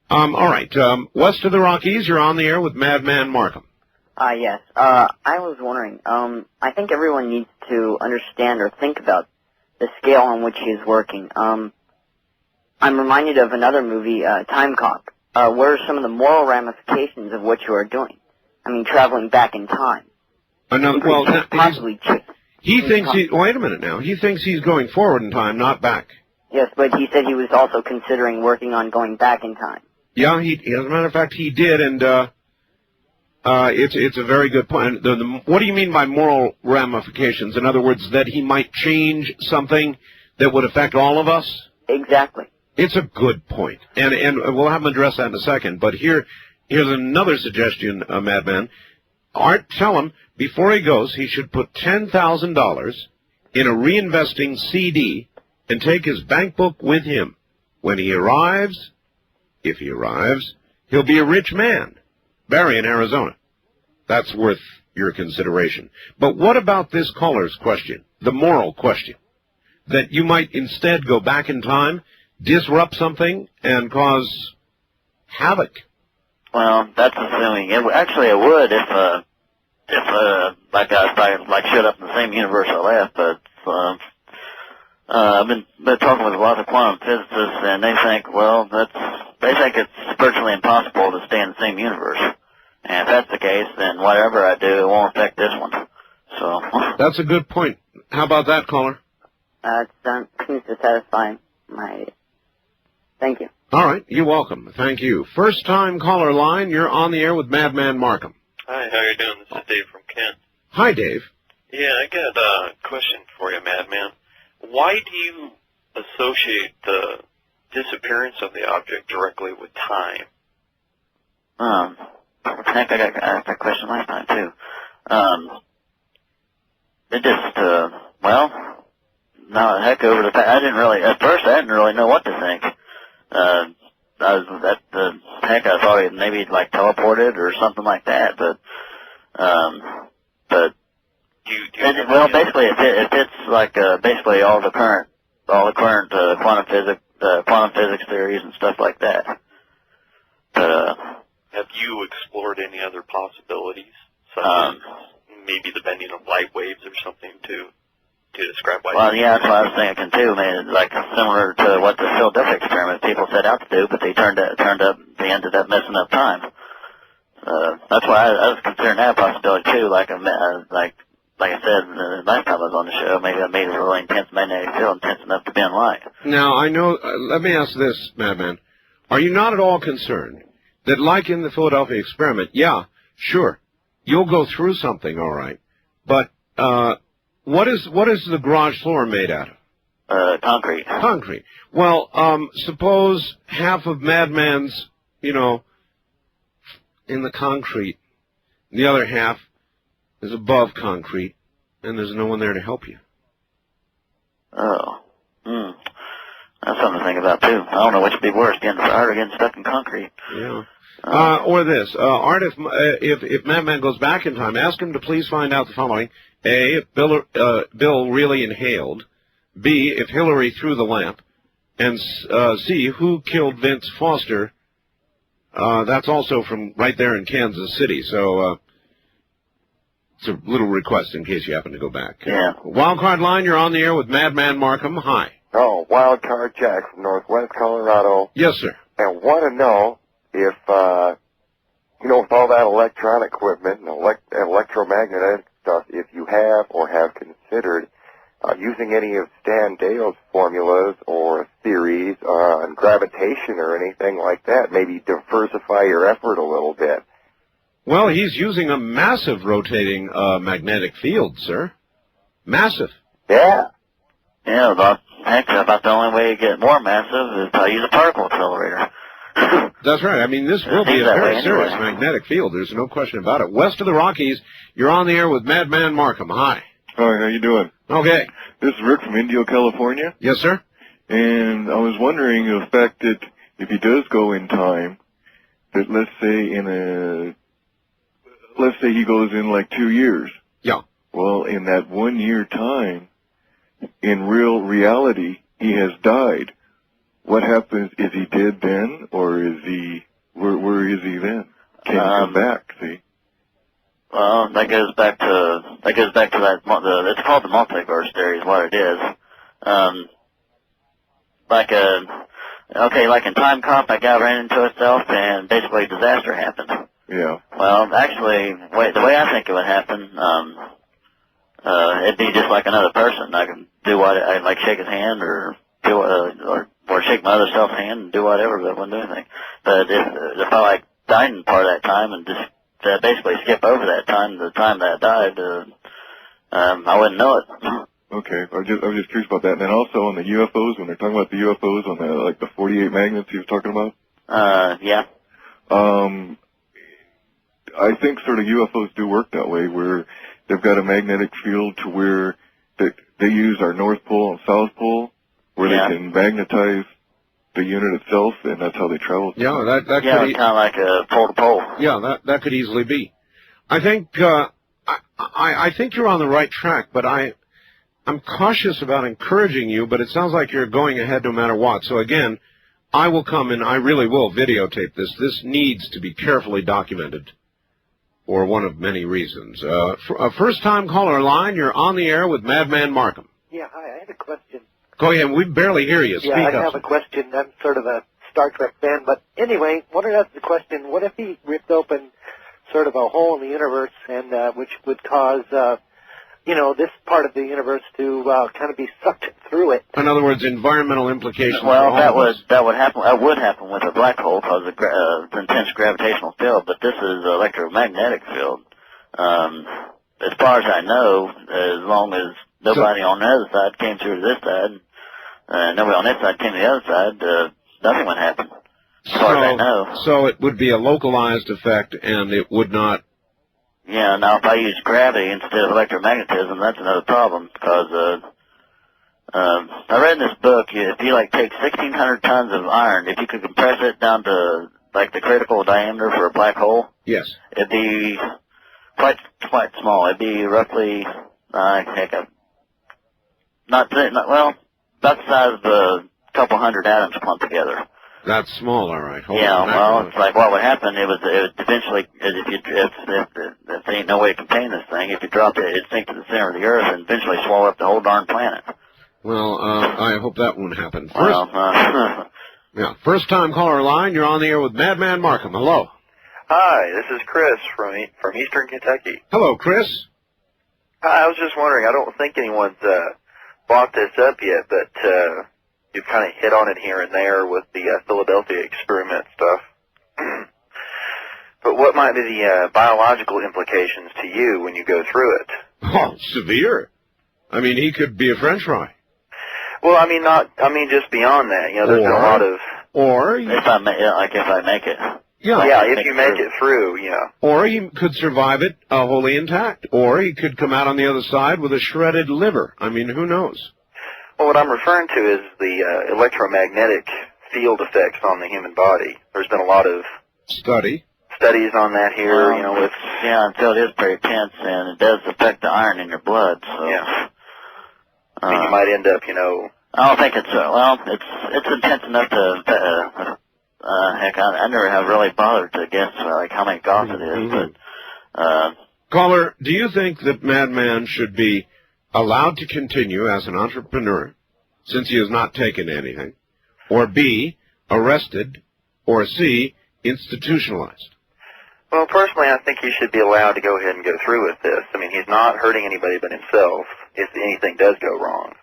S1: All right, west of the Rockies, you're on the air with Madman Marcum.
S9: Yes. I was wondering, I think everyone needs to understand or think about the scale on which he is working. I'm reminded of another movie, Time Cop. What are some of the moral ramifications of what you are doing? I mean, traveling back in time.
S1: He thinks wait a minute now. He thinks he's going forward in time, not back.
S9: Yes, but he said he was also considering working on going back in time.
S1: Yeah, as a matter of fact, he did, and it's a very good point. What do you mean by moral ramifications? In other words, that he might change something that would affect all of us?
S9: Exactly.
S1: It's a good point, and we'll have him address that in a second. But here's another suggestion, Madman. Art, tell him before he goes, he should put $10,000 in a reinvesting CD and take his bank book with him. When he arrives, if he arrives, he'll be a rich man. Barry in Arizona. That's worth your consideration. But what about this caller's question, the moral question, that you might instead go back in time, disrupt something, and cause havoc?
S2: Well, that's assuming. It would if I showed up in the same universe I left, but I've been talking with a lot of quantum physicists, and they think, well, they think it's virtually impossible to stay in the same universe. And if that's the case, then whatever I do, it won't affect this one. So.
S1: That's a good point. How about that, caller?
S9: It seems to satisfy my... Thank you.
S1: All right, you're welcome. Thank you. First-time caller line, you're on the air with Madman Marcum.
S10: Hi, how you doing? This is Dave from Kent.
S1: Hi, Dave.
S10: Yeah, I got a question for you, Madman. Why do you associate the disappearance of the object directly with time?
S2: Heck, I got that question last time, too. It just, no, heck, over the past, at first I didn't really know what to think. I thought it maybe like teleported or something like that, but basically it fits like, basically all the current quantum physics theories and stuff like that.
S10: Have you explored any other possibilities, such as maybe the bending of light waves or something to describe why?
S2: Well, yeah, that's what I was thinking too. Man, like similar to what the Philadelphia experiment people set out to do, but they ended up messing up time. That's why I was considering that possibility too. Like I said last time I was on the show, maybe I made a really intense magnetic field intense enough to bend light.
S1: Now I know. Let me ask this, Madman: are you not at all concerned that, like in the Philadelphia experiment, yeah, sure, you'll go through something, all right, but what is the garage floor made out of?
S2: Concrete.
S1: Concrete. Well, suppose half of Madman's, in the concrete, the other half is above concrete, and there's no one there to help you.
S2: Oh. That's something to think about, too. I don't know which would be worse, getting fired or getting stuck in concrete.
S1: Yeah. Or this. Art, if Madman goes back in time, ask him to please find out the following. A, if Bill really inhaled. B, if Hillary threw the lamp. And C, who killed Vince Foster. That's also from right there in Kansas City. So it's a little request in case you happen to go back.
S2: Yeah.
S1: Wildcard line, you're on the air with Madman Marcum. Hi.
S5: Oh, Wildcard Jack from Northwest Colorado.
S1: Yes, sir.
S5: And want to know if, with all that electronic equipment and electromagnetic stuff, if you have or have considered using any of Stan Dale's formulas or theories on gravitation or anything like that, maybe diversify your effort a little bit.
S1: Well, he's using a massive rotating magnetic field, sir. Massive.
S5: Yeah.
S2: Yeah, about the only way to get more massive is to use a particle accelerator.
S1: That's right. I mean, this will be a very serious magnetic field. There's no question about it. West of the Rockies, you're on the air with Madman Marcum. Hi.
S11: Hi, how you doing?
S1: Okay.
S11: This is Rick from Indio, California.
S1: Yes, sir.
S11: And I was wondering the fact that if he does go in time, that let's say he goes in like 2 years.
S1: Yeah.
S11: Well, in that 1 year time, in real reality, he has died. What happens? Is he dead then, or is he? Where is he then? Can he come back? See.
S2: Well, that goes back to that. It's called the multiverse theory, is what it is. Like in Time Cop, that guy ran into itself, and basically a disaster happened.
S11: Yeah.
S2: Well, actually, the way I think it would happen, it'd be just like another person. I can do I like shake his hand or shake my other self's hand and do whatever, but it wouldn't do anything. But if I like died in part of that time and just basically skip over that time, the time that I died, I wouldn't know it.
S11: Okay, I was just curious about that. And then also on the UFOs, when they're talking about the UFOs on the 48 magnets he was talking about.
S2: Yeah.
S11: I think sort of UFOs do work that way, where they've got a magnetic field to where they use our North Pole and South Pole, where they can magnetize the unit itself, and that's how they travel.
S1: Yeah, that could
S2: kind of like a pole to pole.
S1: Yeah, that could easily be. I think I think you're on the right track, but I'm cautious about encouraging you. But it sounds like you're going ahead no matter what. So again, I will come and I really will videotape this. This needs to be carefully documented, for one of many reasons. For a first-time caller line, you're on the air with Madman Marcum.
S12: Yeah, hi. I had a question
S1: Go ahead. We barely hear you. Speak
S12: Yeah, I
S1: up.
S12: have a question. I'm sort of a Star Trek fan, but anyway, wanted to ask the question, what if he ripped open sort of a hole in the universe and which would cause, this part of the universe to kind of be sucked through it?
S1: In other words, environmental implications.
S2: Well,
S1: for all of us.
S2: that would happen with a black hole because of the intense gravitational field, but this is an electromagnetic field. As far as I know, as long as nobody on the other side came through to this side, nobody on this side came to the other side, nothing would happen. As far as I know.
S1: So it would be a localized effect, and it would not.
S2: Yeah. Now, if I use gravity instead of electromagnetism, that's another problem because I read in this book if you take 1,600 tons of iron, if you could compress it down to the critical diameter for a black hole,
S1: yes,
S2: it'd be quite small. It'd be roughly about the size of a couple hundred atoms clumped together.
S1: That's small, all right. Hold
S2: yeah,
S1: on.
S2: well, it's like what would happen. It would eventually, if there ain't no way to contain this thing, if you dropped it, it'd sink to the center of the earth and eventually swallow up the whole darn planet.
S1: Well, I hope that won't happen. First,
S2: Well,
S1: first-time caller line. You're on the air with Madman Marcum. Hello.
S13: Hi, this is Chris from Eastern Kentucky.
S1: Hello, Chris.
S13: I was just wondering, I don't think anyone's brought this up yet, but you've kind of hit on it here and there with the Philadelphia experiment stuff. But what might be the biological implications to you when you go through it?
S1: Oh, severe. I mean, he could be a French fry.
S13: Well, I mean just beyond that. There's been a lot of...
S2: if I make it.
S1: Yeah,
S13: if you make it through, yeah.
S1: Or he could survive it wholly intact. Or he could come out on the other side with a shredded liver. I mean, who knows?
S13: Well, what I'm referring to is the electromagnetic field effects on the human body. There's been a lot of
S1: studies
S13: on that here, with...
S2: Yeah, until it is very tense, and it does affect the iron in your blood, so...
S13: Yeah. I mean, you might end up,
S2: I don't think it's intense enough to... heck, I never have really bothered to guess, how many gauss it is, but...
S1: Caller, do you think that Madman should be allowed to continue as an entrepreneur, since he has not taken anything, or B, arrested, or C, institutionalized?
S13: Well, personally, I think he should be allowed to go ahead and go through with this. I mean, he's not hurting anybody but himself if anything does go wrong.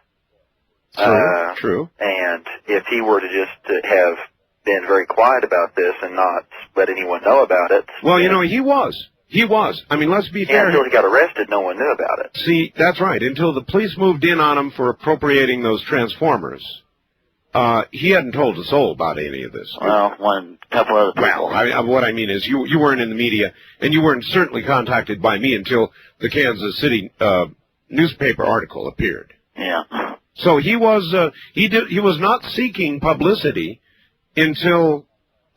S1: True.
S13: And if he were to just have been very quiet about this and not let anyone know about it...
S1: Well, he was. He was. I mean, let's be fair.
S13: Until he got arrested, no one knew about it.
S1: See, that's right. Until the police moved in on him for appropriating those transformers, he hadn't told a soul about any of this.
S2: Well, one couple other people.
S1: Well, what I mean is you weren't in the media, and you weren't certainly contacted by me until the Kansas City newspaper article appeared.
S2: Yeah.
S1: So he was not seeking publicity until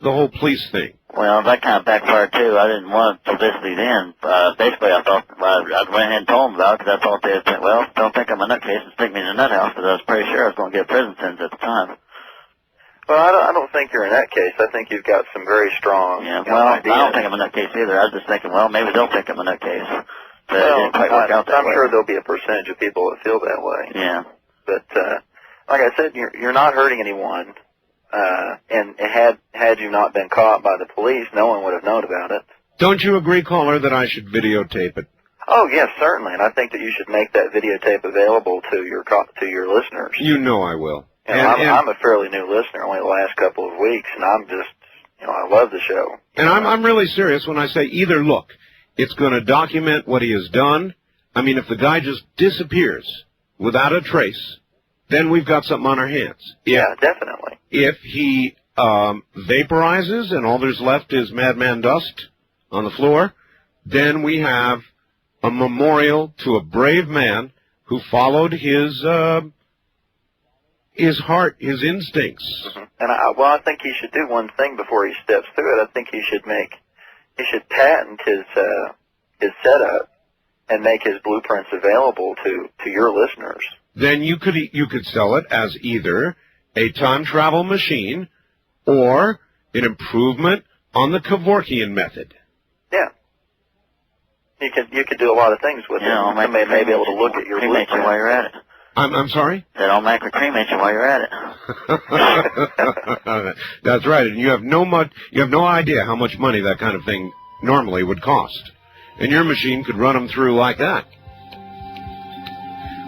S1: the whole police thing.
S2: Well, that kind of backfired, too. I didn't want publicity then. Basically, I thought I went ahead and told them about it because I thought they'd think, well, don't think I'm a nutcase and stick me in a nut house, because I was pretty sure I was going to get prison sentence at the time.
S13: Well, I don't think you're a nutcase. I think you've got some very strong
S2: ideas. I
S13: don't
S2: think I'm a nutcase either. I was just thinking, well, maybe they'll think I'm a nutcase. But it
S13: well,
S2: didn't quite work out that
S13: I'm
S2: way.
S13: sure there'll be a percentage of people that feel that way.
S2: Yeah.
S13: But, like I said, you're not hurting anyone. And had you not been caught by the police, no one would have known about it.
S1: Don't you agree, caller, that I should videotape it?
S13: Oh, yes, certainly. And I think that you should make that videotape available to your listeners.
S1: You know I will.
S13: And I'm a fairly new listener, only the last couple of weeks, and I'm just, I love the show.
S1: And I'm really serious when I say either look, it's going to document what he has done. I mean, if the guy just disappears without a trace, then we've got something on our hands.
S13: Yeah, definitely.
S1: If he vaporizes and all there's left is madman dust on the floor, then we have a memorial to a brave man who followed his heart, his instincts.
S13: Mm-hmm. And I think he should do one thing before he steps through it. I think he should patent his setup and make his blueprints available to your listeners.
S1: Then you could sell it as either a time travel machine or an improvement on the Kevorkian method.
S13: Yeah. You could do a lot of things with it.
S2: Somebody
S13: may be able to look at your blueprint.
S2: While you're at it.
S1: I'm sorry?
S2: That automatically cremates you while you're at it.
S1: That's right, and you have no idea how much money that kind of thing normally would cost. And your machine could run them through like that.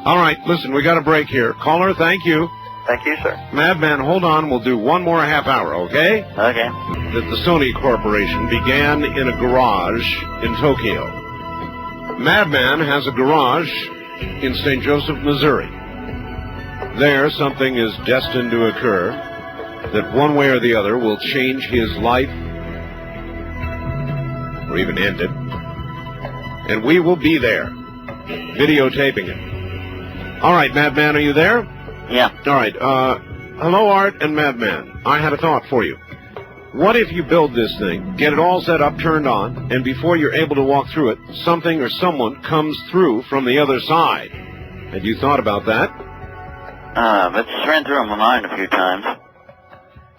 S1: All right, listen, we got a break here. Caller, thank you.
S13: Thank you, sir.
S1: Madman, hold on. We'll do one more half hour, okay?
S2: Okay.
S1: That the Sony Corporation began in a garage in Tokyo. Madman has a garage in St. Joseph, Missouri. There, something is destined to occur that one way or the other will change his life or even end it. And we will be there, videotaping it. All right, Madman, are you there?
S2: Yeah.
S1: All right. Hello, Art and Madman. I had a thought for you. What if you build this thing, get it all set up, turned on, and before you're able to walk through it, something or someone comes through from the other side? Had you thought about that?
S2: It's ran through my mind a few times.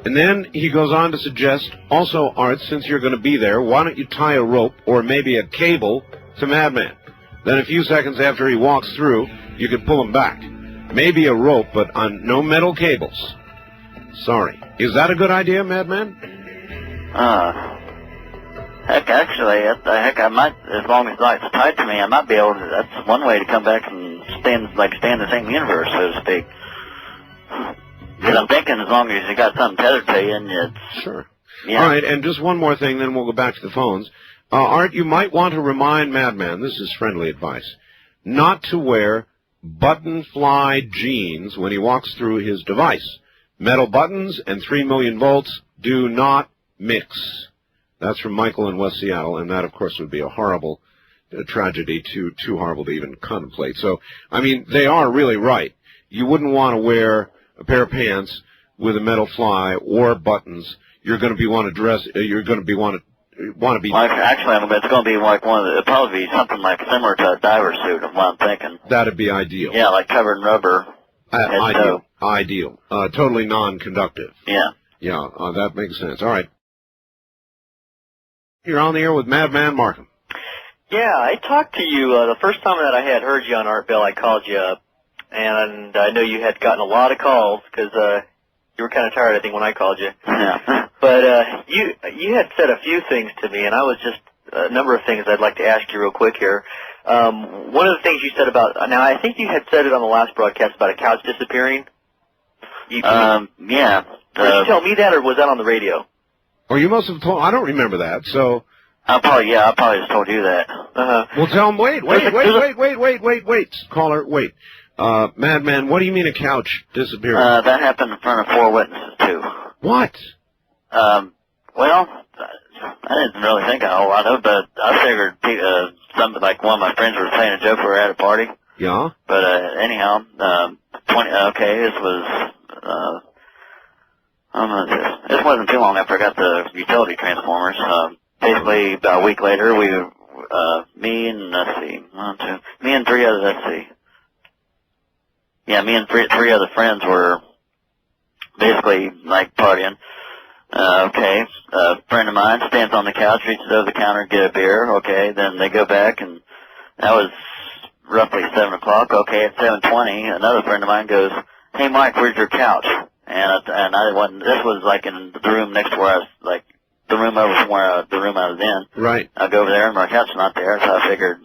S1: And then he goes on to suggest, also, Art, since you're going to be there, why don't you tie a rope or maybe a cable to Madman? Then a few seconds after he walks through, you could pull him back. Maybe a rope, but on no metal cables. Sorry. Is that a good idea, Madman?
S2: Heck, actually, I might, as long as it's tied to me, I might be able to, that's one way to come back and stay in the same universe, so to speak. Because I'm thinking as long as you got something tethered to you, and it's...
S1: Sure.
S2: Yeah.
S1: All right, and just one more thing, then we'll go back to the phones. Art, you might want to remind Madman, this is friendly advice, not to wear button-fly jeans when he walks through his device. Metal buttons and 3 million volts do not mix. That's from Michael in West Seattle, and that, of course, would be a horrible tragedy, too horrible to even contemplate. So, I mean, they are really right. You wouldn't want to wear a pair of pants with a metal fly or buttons. You're going to be want to dress. You're going to be want to be.
S2: Like, actually, it's going to be like it'll probably be something like similar to a diver suit, is what I'm thinking.
S1: That'd be ideal.
S2: Yeah, like covered in rubber.
S1: Ideal. Totally non-conductive.
S2: Yeah.
S1: Yeah, that makes sense. All right. You're on the air with Madman Marcum.
S14: Yeah, I talked to you the first time that I had heard you on Art Bell. I called you up, and I know you had gotten a lot of calls because you were kind of tired, I think, when I called you.
S2: Yeah.
S14: But you had said a few things to me, and I was just a number of things I'd like to ask you real quick here. One of the things you said about now, I think you had said it on the last broadcast about a couch disappearing.
S2: Yeah.
S14: Did you tell me that, or was that on the radio?
S1: Or you must have told. I don't remember that. So.
S2: I probably just told you that.
S1: Well, tell him. Wait. Caller, wait. Madman, what do you mean a couch disappearing?
S2: That happened in front of 4 witnesses too.
S1: What?
S2: Well, I didn't really think a whole lot of it, but I figured something like one of my friends was playing a joke. We were at a party.
S1: Yeah.
S2: But anyhow, this was. This wasn't too long after I got the utility transformers. Basically, about a week later, me and 3 other, me and three other friends were basically like partying. A friend of mine stands on the couch, reaches over the counter to get a beer. Okay, then they go back, and that was roughly 7 o'clock. Okay, at 7:20, another friend of mine goes, "Hey, Mike, where's your couch?" And I wasn't. This was like in the room next to where I was, like the room over from the room I was in.
S1: Right.
S2: I go over there, and my couch's not there, so I figured,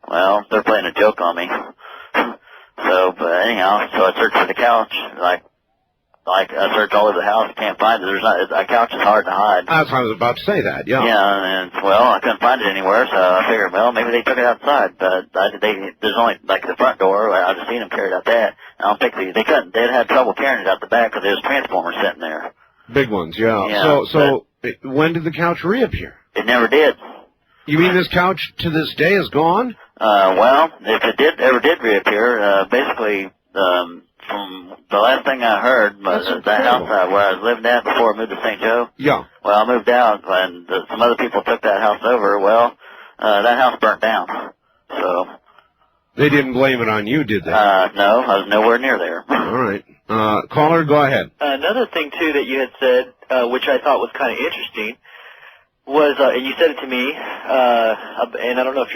S2: well, they're playing a joke on me. But anyhow, so I searched for the couch, like I searched all over the house, can't find it. A couch is hard to hide.
S1: That's what I was about to say that, yeah.
S2: Yeah, and I couldn't find it anywhere, so I figured, well, maybe they took it outside, but there's only, like, the front door, I've just seen them carry it out that. I don't think they couldn't, they'd had trouble carrying it out the back because there's transformers sitting there.
S1: Big ones, yeah. So when did the couch reappear?
S2: It never did.
S1: You mean this couch to this day is gone?
S2: Well, if it ever did reappear, basically, from the last thing I heard was that house where I was living at before I moved to St. Joe.
S1: Yeah.
S2: Well, I moved out, and some other people took that house over. Well, that house burnt down. So.
S1: They didn't blame it on you, did they?
S2: No, I was nowhere near there.
S1: All right. Caller, go ahead.
S14: Another thing, too, that you had said, which I thought was kind of interesting, was, and you said it to me, and I don't know if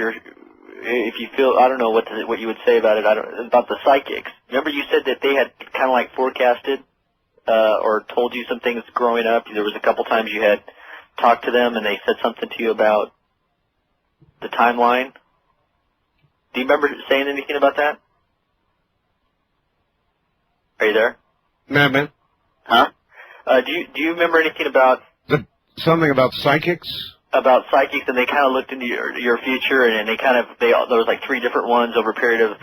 S14: if you feel, I don't know what you would say about it. About the psychics. Remember, you said that they had kind of like forecasted or told you some things growing up. There was a couple times you had talked to them, and they said something to you about the timeline. Do you remember saying anything about that? Are you there?
S1: Madman?
S2: Huh?
S14: Do you remember anything about
S1: something about psychics?
S14: About psychics, and they kind of looked into your future, and there was like 3 different ones over a period of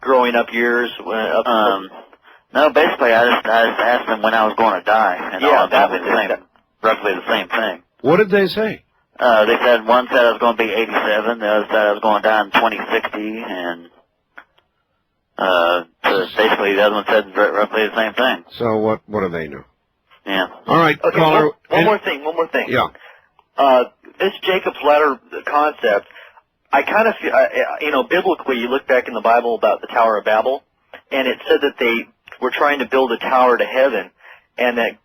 S14: growing up years.
S2: No, basically I just asked them when I was going to die, and all that was roughly the same thing.
S1: What did they say?
S2: They said one said I was going to be 87, the other said I was going to die in 2060, and basically the other one said roughly the same thing.
S1: So what do they know?
S2: Yeah.
S1: All right,
S14: okay,
S1: caller.
S14: One more thing.
S1: Yeah.
S14: This Jacob's Ladder concept, I kind of feel, biblically, you look back in the Bible about the Tower of Babel, and it said that they were trying to build a tower to heaven, and that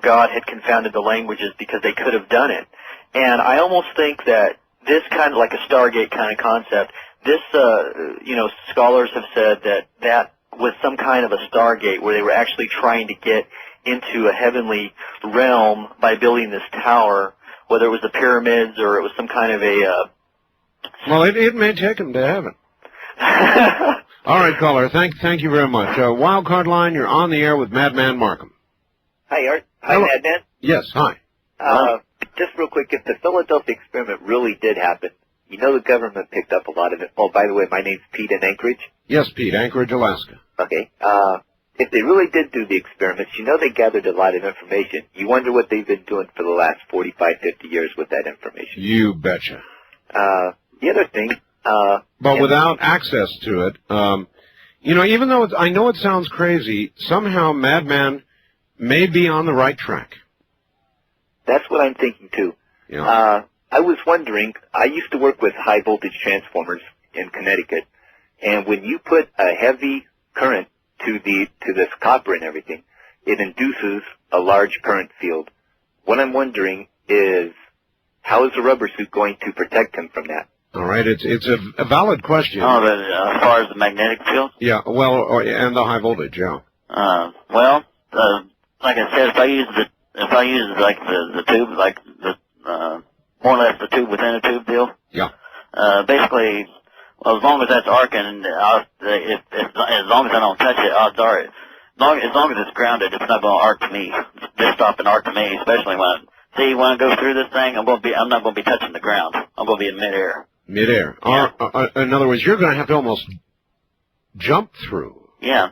S14: God had confounded the languages because they could have done it. And I almost think that this kind of like a Stargate kind of concept, this, scholars have said that was some kind of a Stargate where they were actually trying to get into a heavenly realm by building this tower, whether it was the pyramids or it was some kind of a...
S1: Well, it may take them to heaven. All right, caller. Thank you very much. Wild Card Line, you're on the air with Madman Marcum.
S15: Hi, Art. Hi, Madman.
S1: Yes, hi.
S15: Just real quick, if the Philadelphia experiment really did happen, the government picked up a lot of it. Oh, by the way, my name's Pete in Anchorage.
S1: Yes, Pete, Anchorage, Alaska.
S15: Okay. If they really did do the experiments, they gathered a lot of information. You wonder what they've been doing for the last 45, 50 years with that information.
S1: You betcha.
S15: The other thing...
S1: but without access to it, even though I know it sounds crazy, somehow Madman may be on the right track.
S15: That's what I'm thinking, too.
S1: Yeah.
S15: I was wondering, I used to work with high-voltage transformers in Connecticut, and when you put a heavy current to this copper and everything, it induces a large current field. What I'm wondering is, how is the rubber suit going to protect him from that?
S1: All right, it's a valid question.
S2: Oh, but as far as the magnetic field?
S1: Yeah, well, and the high voltage, yeah.
S2: Like I said, if I use like the tube, like more or less the tube within a tube deal.
S1: Yeah.
S2: Basically, well, as long as that's arcing, as long as I don't touch it, odds are as long as it's grounded, it's not going to arc to me. Just stop and arc to me, especially when I go through this thing, I'm not going to be touching the ground. I'm going to be in midair.
S1: Midair. Yeah. In other words, you're going to have to almost jump through.
S2: Yeah.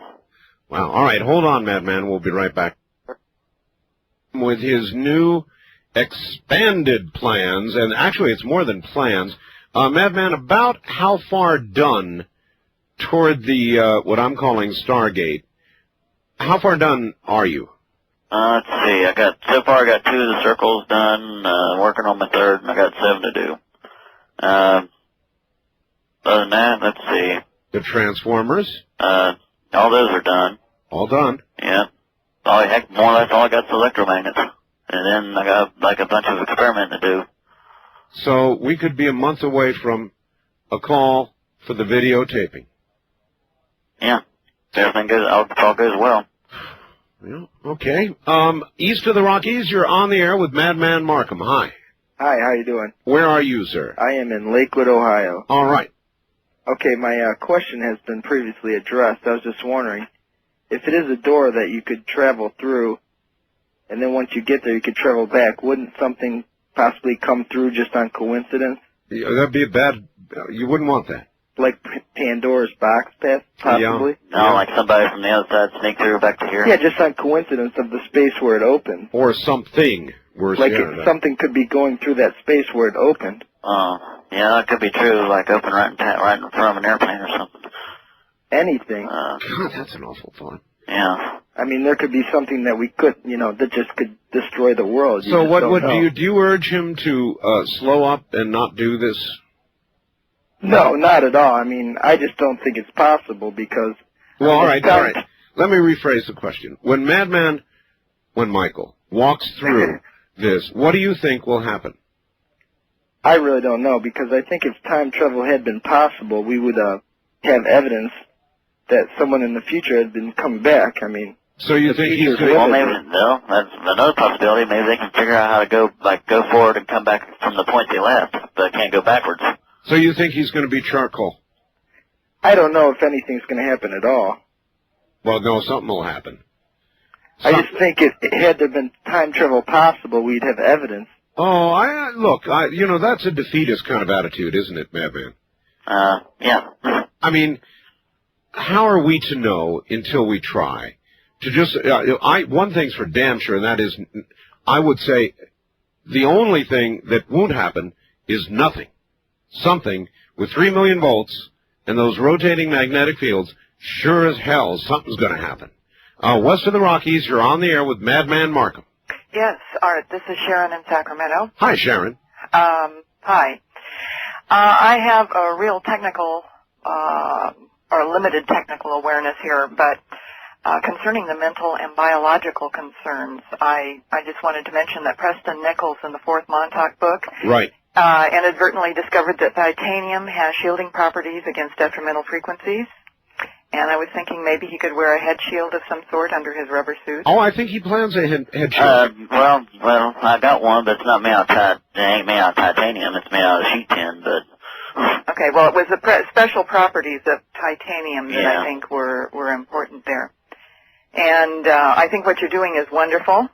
S1: Wow. All right, hold on, Madman. We'll be right back. With his new expanded plans, and actually it's more than plans, Madman, about how far done toward the, what I'm calling Stargate, how far done are you?
S2: Let's see, so far I got 2 of the circles done, working on my 3rd, and I got 7 to do. Other than that, let's see.
S1: The transformers?
S2: All those are done.
S1: All done?
S2: Yeah. More or less all I got is electromagnets. And then I got like a bunch of experimenting to do.
S1: So we could be a month away from a call for the videotaping.
S2: Yeah. If everything goes, all goes well.
S1: Yeah, okay. East of the Rockies, you're on the air with Madman Marcum. Hi.
S16: Hi, how you doing?
S1: Where are you, sir?
S16: I am in Lakewood, Ohio.
S1: All right.
S16: Okay, my question has been previously addressed. I was just wondering, if it is a door that you could travel through, and then once you get there you could travel back, wouldn't something possibly come through just on coincidence?
S1: Yeah, that'd be you wouldn't want that.
S16: Like Pandora's box, possibly?
S2: Yeah. No, like somebody from the other side sneak through back to here?
S16: Yeah, just on coincidence of the space where it opened.
S1: Or something.
S16: Something could be going through that space where it opened.
S2: Oh, yeah, that could be true, like open right in front of an airplane or something.
S16: Anything.
S1: God, that's an awful thought.
S2: Yeah.
S16: I mean, there could be something that we could, that just could destroy the world.
S1: So what would do you urge him to slow up and not do this?
S16: No, not at all. I mean, I just don't think it's possible because...
S1: Well, all right. Let me rephrase the question. When Michael walks through this, what do you think will happen?
S16: I really don't know, because I think if time travel had been possible, we would have evidence that someone in the future had been coming back. I mean,
S1: so you think he's
S2: going? Well, maybe no. That's another possibility. Maybe they can figure out how to go forward and come back from the point they left, but can't go backwards.
S1: So you think he's going to be charcoal?
S16: I don't know if anything's going to happen at all.
S1: Well, no, something will happen.
S16: I just think had there been time travel possible, we'd have evidence.
S1: Oh, look, that's a defeatist kind of attitude, isn't it, Madman?
S2: Yeah.
S1: I mean, how are we to know until we try? To just, one thing's for damn sure, and that is, I would say, the only thing that won't happen is nothing. Something with 3 million volts and those rotating magnetic fields, sure as hell, something's going to happen. West of the Rockies, you're on the air with Madman Marcum.
S17: Yes, Art, this is Sharon in Sacramento.
S1: Hi, Sharon.
S17: Hi. I have a real technical, or limited technical awareness here, but concerning the mental and biological concerns, I just wanted to mention that Preston Nichols in the fourth Montauk book
S1: right.
S17: Inadvertently discovered that titanium has shielding properties against detrimental frequencies. And I was thinking maybe he could wear a head shield of some sort under his rubber suit.
S1: Oh, I think he plans a head shield.
S2: Well, I got one, but it's not made out of it ain't made out of titanium. It's made out of sheet tin, but.
S17: Okay, well, it was the special properties of titanium that I think were important there. And I think what you're doing is wonderful.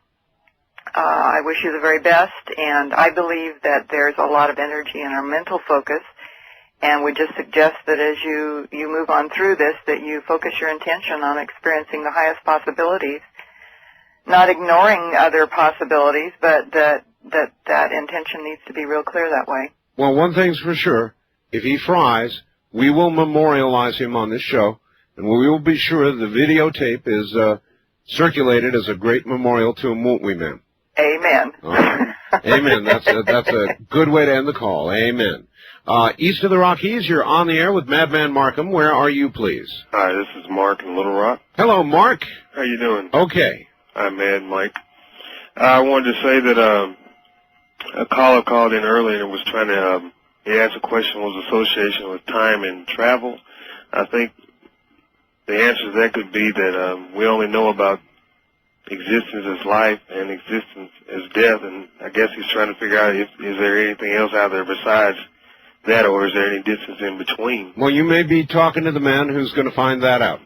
S17: I wish you the very best, and I believe that there's a lot of energy in our mental focus. And we just suggest that as you move on through this, that you focus your intention on experiencing the highest possibilities, not ignoring other possibilities, but that intention needs to be real clear that way.
S1: Well, one thing's for sure. If he fries, we will memorialize him on this show, and we will be sure the videotape is circulated as a great memorial to him, won't we, ma'am?
S17: Amen.
S1: Amen. That's a good way to end the call. Amen. East of the Rockies, you're on the air with Madman Marcum. Where are you, please?
S18: Hi, this is Mark in Little Rock.
S1: Hello, Mark.
S18: How you doing?
S1: Okay.
S18: I'm Mad Mike. I wanted to say that a caller called in earlier and was trying to, he asked a question, was association with time and travel. I think the answer to that could be that we only know about existence as life and existence as death, and I guess he's trying to figure out is there anything else out there besides that, or is there any distance in between?
S1: Well, you may be talking to the man who's going to find that out.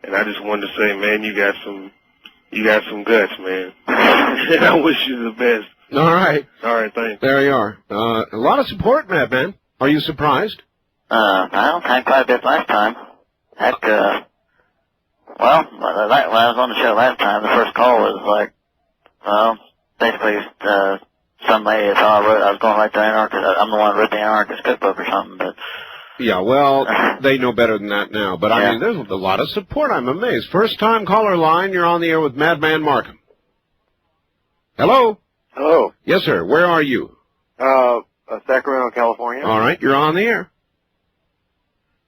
S18: And I just wanted to say, man, you got some guts, man. And I wish you the best.
S1: All right.
S18: All right, thanks.
S1: There you are. A lot of support, Madman. Are you surprised?
S2: I had quite a bit last time. Heck, well, when I was on the show last time, the first call was like, well, basically, some lady thought I was going right to Antarctica. I'm the one who wrote the Antarctica cookbook or something, but.
S1: Yeah, well, they know better than that now. But, I mean, there's a lot of support. I'm amazed. First-time caller line, you're on the air with Madman Marcum. Hello?
S19: Hello.
S1: Yes, sir. Where are you?
S19: Sacramento, California.
S1: All right, you're on the air.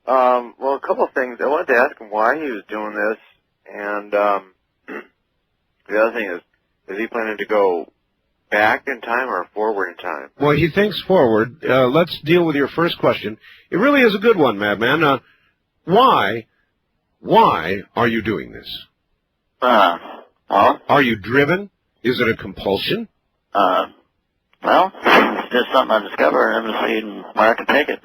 S19: Well, a couple of things. I wanted to ask him why he was doing this, and the other thing is he planning to go back in time or forward in time?
S1: Well, he thinks forward. Let's deal with your first question. It really is a good one, Madman. Why are you doing this? Are you driven? Is it a compulsion?
S2: Well, it's just something I discovered and I'm seeing where I can take it.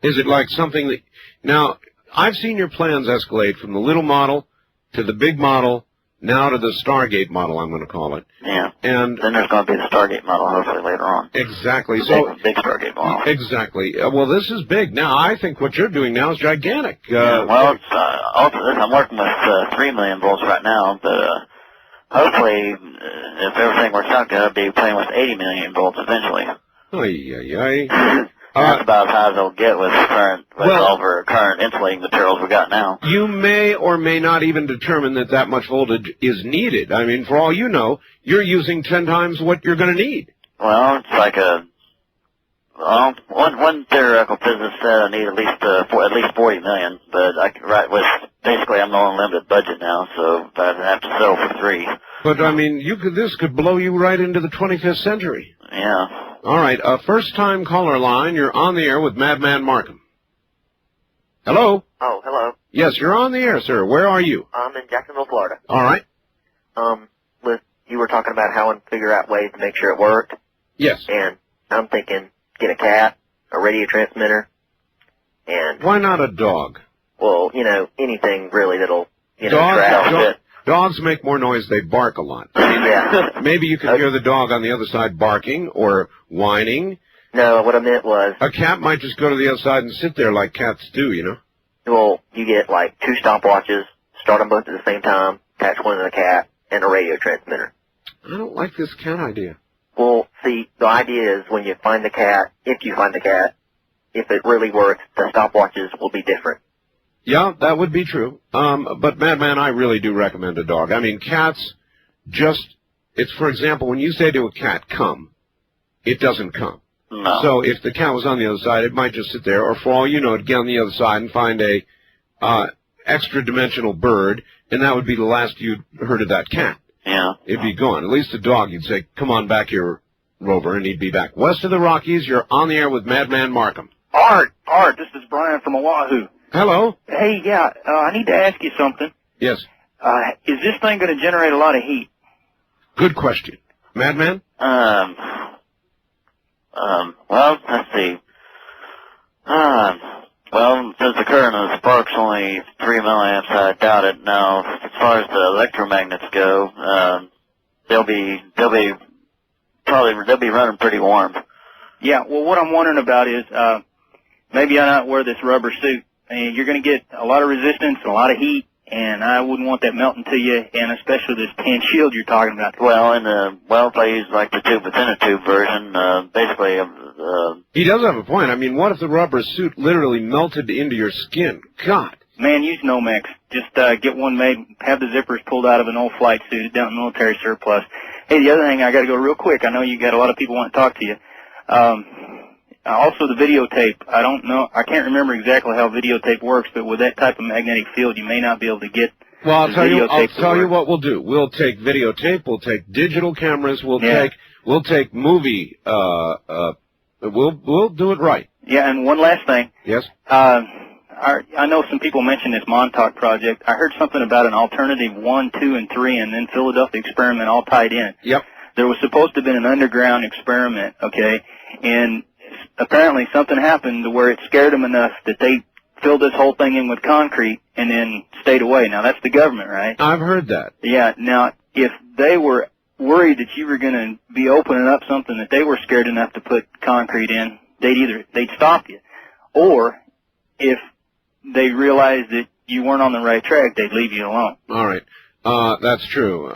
S1: Is it like something that... Now, I've seen your plans escalate from the little model to the big model, now to the Stargate model, I'm going to call it.
S2: Yeah.
S1: And
S2: then there's going to be the Stargate model hopefully later on.
S1: Exactly.
S2: Big Stargate model.
S1: Exactly. Well, this is big. Now, I think what you're doing now is gigantic.
S2: Well, it's, I'm working with 3 million volts right now, but hopefully, if everything works out good, I'll be playing with 80 million volts eventually. That's about as high as it'll get with all of our current insulating materials we got now.
S1: You may or may not even determine that much voltage is needed. I mean, for all you know, you're using 10 times what you're going to need.
S2: Well, it's like one theoretical physicist said I need at least 40 million, but basically I'm on a limited budget now, so I'd have to settle for 3.
S1: But I mean, this could blow you right into the 25th century.
S2: Yeah.
S1: All right, first-time caller line. You're on the air with Madman Marcum. Hello?
S20: Oh, hello.
S1: Yes, you're on the air, sir. Where are you?
S20: I'm in Jacksonville, Florida.
S1: All right.
S20: You were talking about how and figure out ways to make sure it worked.
S1: Yes.
S20: And I'm thinking, get a cat, a radio transmitter, and...
S1: Why not a dog?
S20: Well, anything really that'll, travel.
S1: Dogs make more noise. They bark a lot.
S20: Yeah.
S1: Maybe you can hear the dog on the other side barking or whining.
S20: No, what I meant was...
S1: A cat might just go to the other side and sit there like cats do,
S20: Well, you get, 2 stopwatches, start them both at the same time, attach one to the cat, and a radio transmitter.
S1: I don't like this cat idea.
S20: Well, see, the idea is when you find the cat, if you find the cat, if it really works, the stopwatches will be different.
S1: Yeah, that would be true. But, Madman, I really do recommend a dog. I mean, cats it's, for example, when you say to a cat, come, it doesn't come.
S2: No.
S1: So if the cat was on the other side, it might just sit there, or for all you know, it'd get on the other side and find a extra-dimensional bird, and that would be the last you'd heard of that cat.
S2: Yeah.
S1: It'd be gone. At least a dog, you'd say, come on back here, Rover, and he'd be back. West of the Rockies, you're on the air with Madman Marcum.
S21: Art, this is Brian from Oahu.
S1: Hello.
S21: Hey, yeah, I need to ask you something.
S1: Yes.
S21: Is this thing going to generate a lot of heat?
S1: Good question. Madman?
S2: Well, let's see. Well, since the current of the spark's only 3 milliamps, I doubt it. Now, as far as the electromagnets go, they'll be running pretty warm.
S21: Yeah, well, what I'm wondering about is, maybe I not wear this rubber suit, and you're going to get a lot of resistance and a lot of heat, and I wouldn't want that melting to you, and especially this tan shield you're talking about.
S2: Well, if I use like the tube within a tube version, basically,
S1: he does have a point. I mean, what if the rubber suit literally melted into your skin? God.
S21: Man, use Nomex. Just get one made, have the zippers pulled out of an old flight suit down in military surplus. Hey, the other thing, I got to go real quick. I know you got a lot of people want to talk to you. Also, the videotape. I don't know. I can't remember exactly how videotape works, but with that type of magnetic field, you may not be able to get.
S1: Well, I'll tell you what we'll do. We'll take videotape. We'll take digital cameras. We'll take movie. We'll do it right.
S21: Yeah, and one last thing.
S1: Yes.
S21: I know some people mentioned this Montauk project. I heard something about an alternative 1, 2, and 3, and then Philadelphia experiment all tied in.
S1: Yep.
S21: There was supposed to have been an underground experiment, okay, and apparently something happened to where it scared them enough that they filled this whole thing in with concrete and then stayed away. Now, that's the government, right?
S1: I've heard that.
S21: Yeah. Now, if they were worried that you were going to be opening up something that they were scared enough to put concrete in, they'd stop you. Or if they realized that you weren't on the right track, they'd leave you alone.
S1: All right. That's true.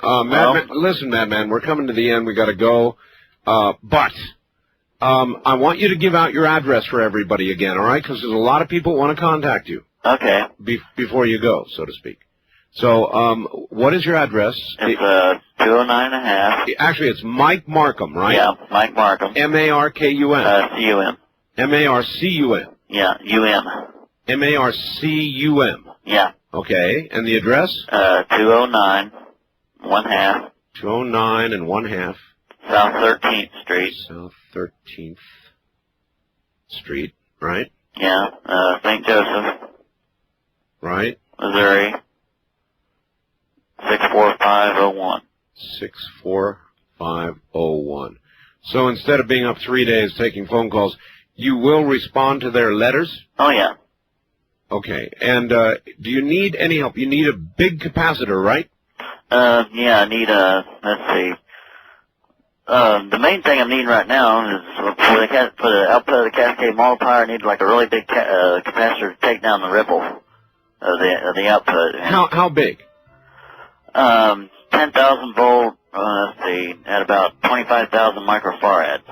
S1: Listen, Madman, we're coming to the end. We got to go. But I want you to give out your address for everybody again, all right? Because there's a lot of people who want to contact you.
S2: Okay.
S1: Before you go, so to speak. So, what is your address?
S2: It's 209.5.
S1: Actually, it's Mike Marcum, right?
S2: Yeah, Mike Marcum.
S1: M-A-R-K-U-M.
S2: C-U-M.
S1: M-A-R-C-U-M.
S2: Yeah, U-M.
S1: M-A-R-C-U-M.
S2: Yeah.
S1: Okay, and the address?
S2: 209, 1/2.
S1: 209 and 1/2.
S2: South 13th Street.
S1: South 13th Street, right?
S2: Yeah, St. Joseph.
S1: Right.
S2: Missouri. 64501.
S1: 64501. So instead of being up 3 days taking phone calls, you will respond to their letters?
S2: Oh, yeah.
S1: Okay. And do you need any help? You need a big capacitor, right?
S2: Yeah, I need let's see. The main thing I'm needing right now is for the output of the cascade multiplier, I need like a really big capacitor to take down the ripple of the output.
S1: How big?
S2: 10,000 volt, let's see, at about 25,000 microfarads.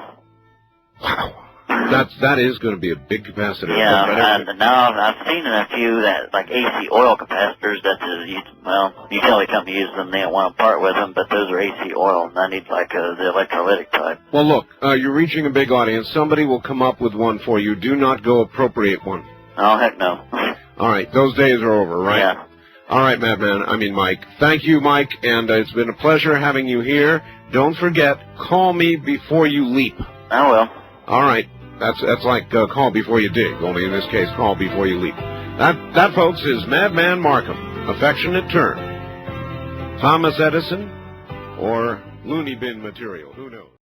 S1: Wow. That is going to be a big capacitor.
S2: Yeah, and now I've seen a few that, like AC oil capacitors, utility company uses them, they don't want to part with them, but those are AC oil, and I need like the electrolytic type.
S1: Well, look, you're reaching a big audience. Somebody will come up with one for you. Do not go appropriate one.
S2: Oh, heck no.
S1: All right, those days are over, right?
S2: Yeah.
S1: All right, Mike. Thank you, Mike, and it's been a pleasure having you here. Don't forget, call me before you leap.
S2: I will.
S1: All right. That's like call before you dig, only in this case, call before you leap. That, folks, is Madman Marcum, affectionate term. Thomas Edison or loony bin material, who knows?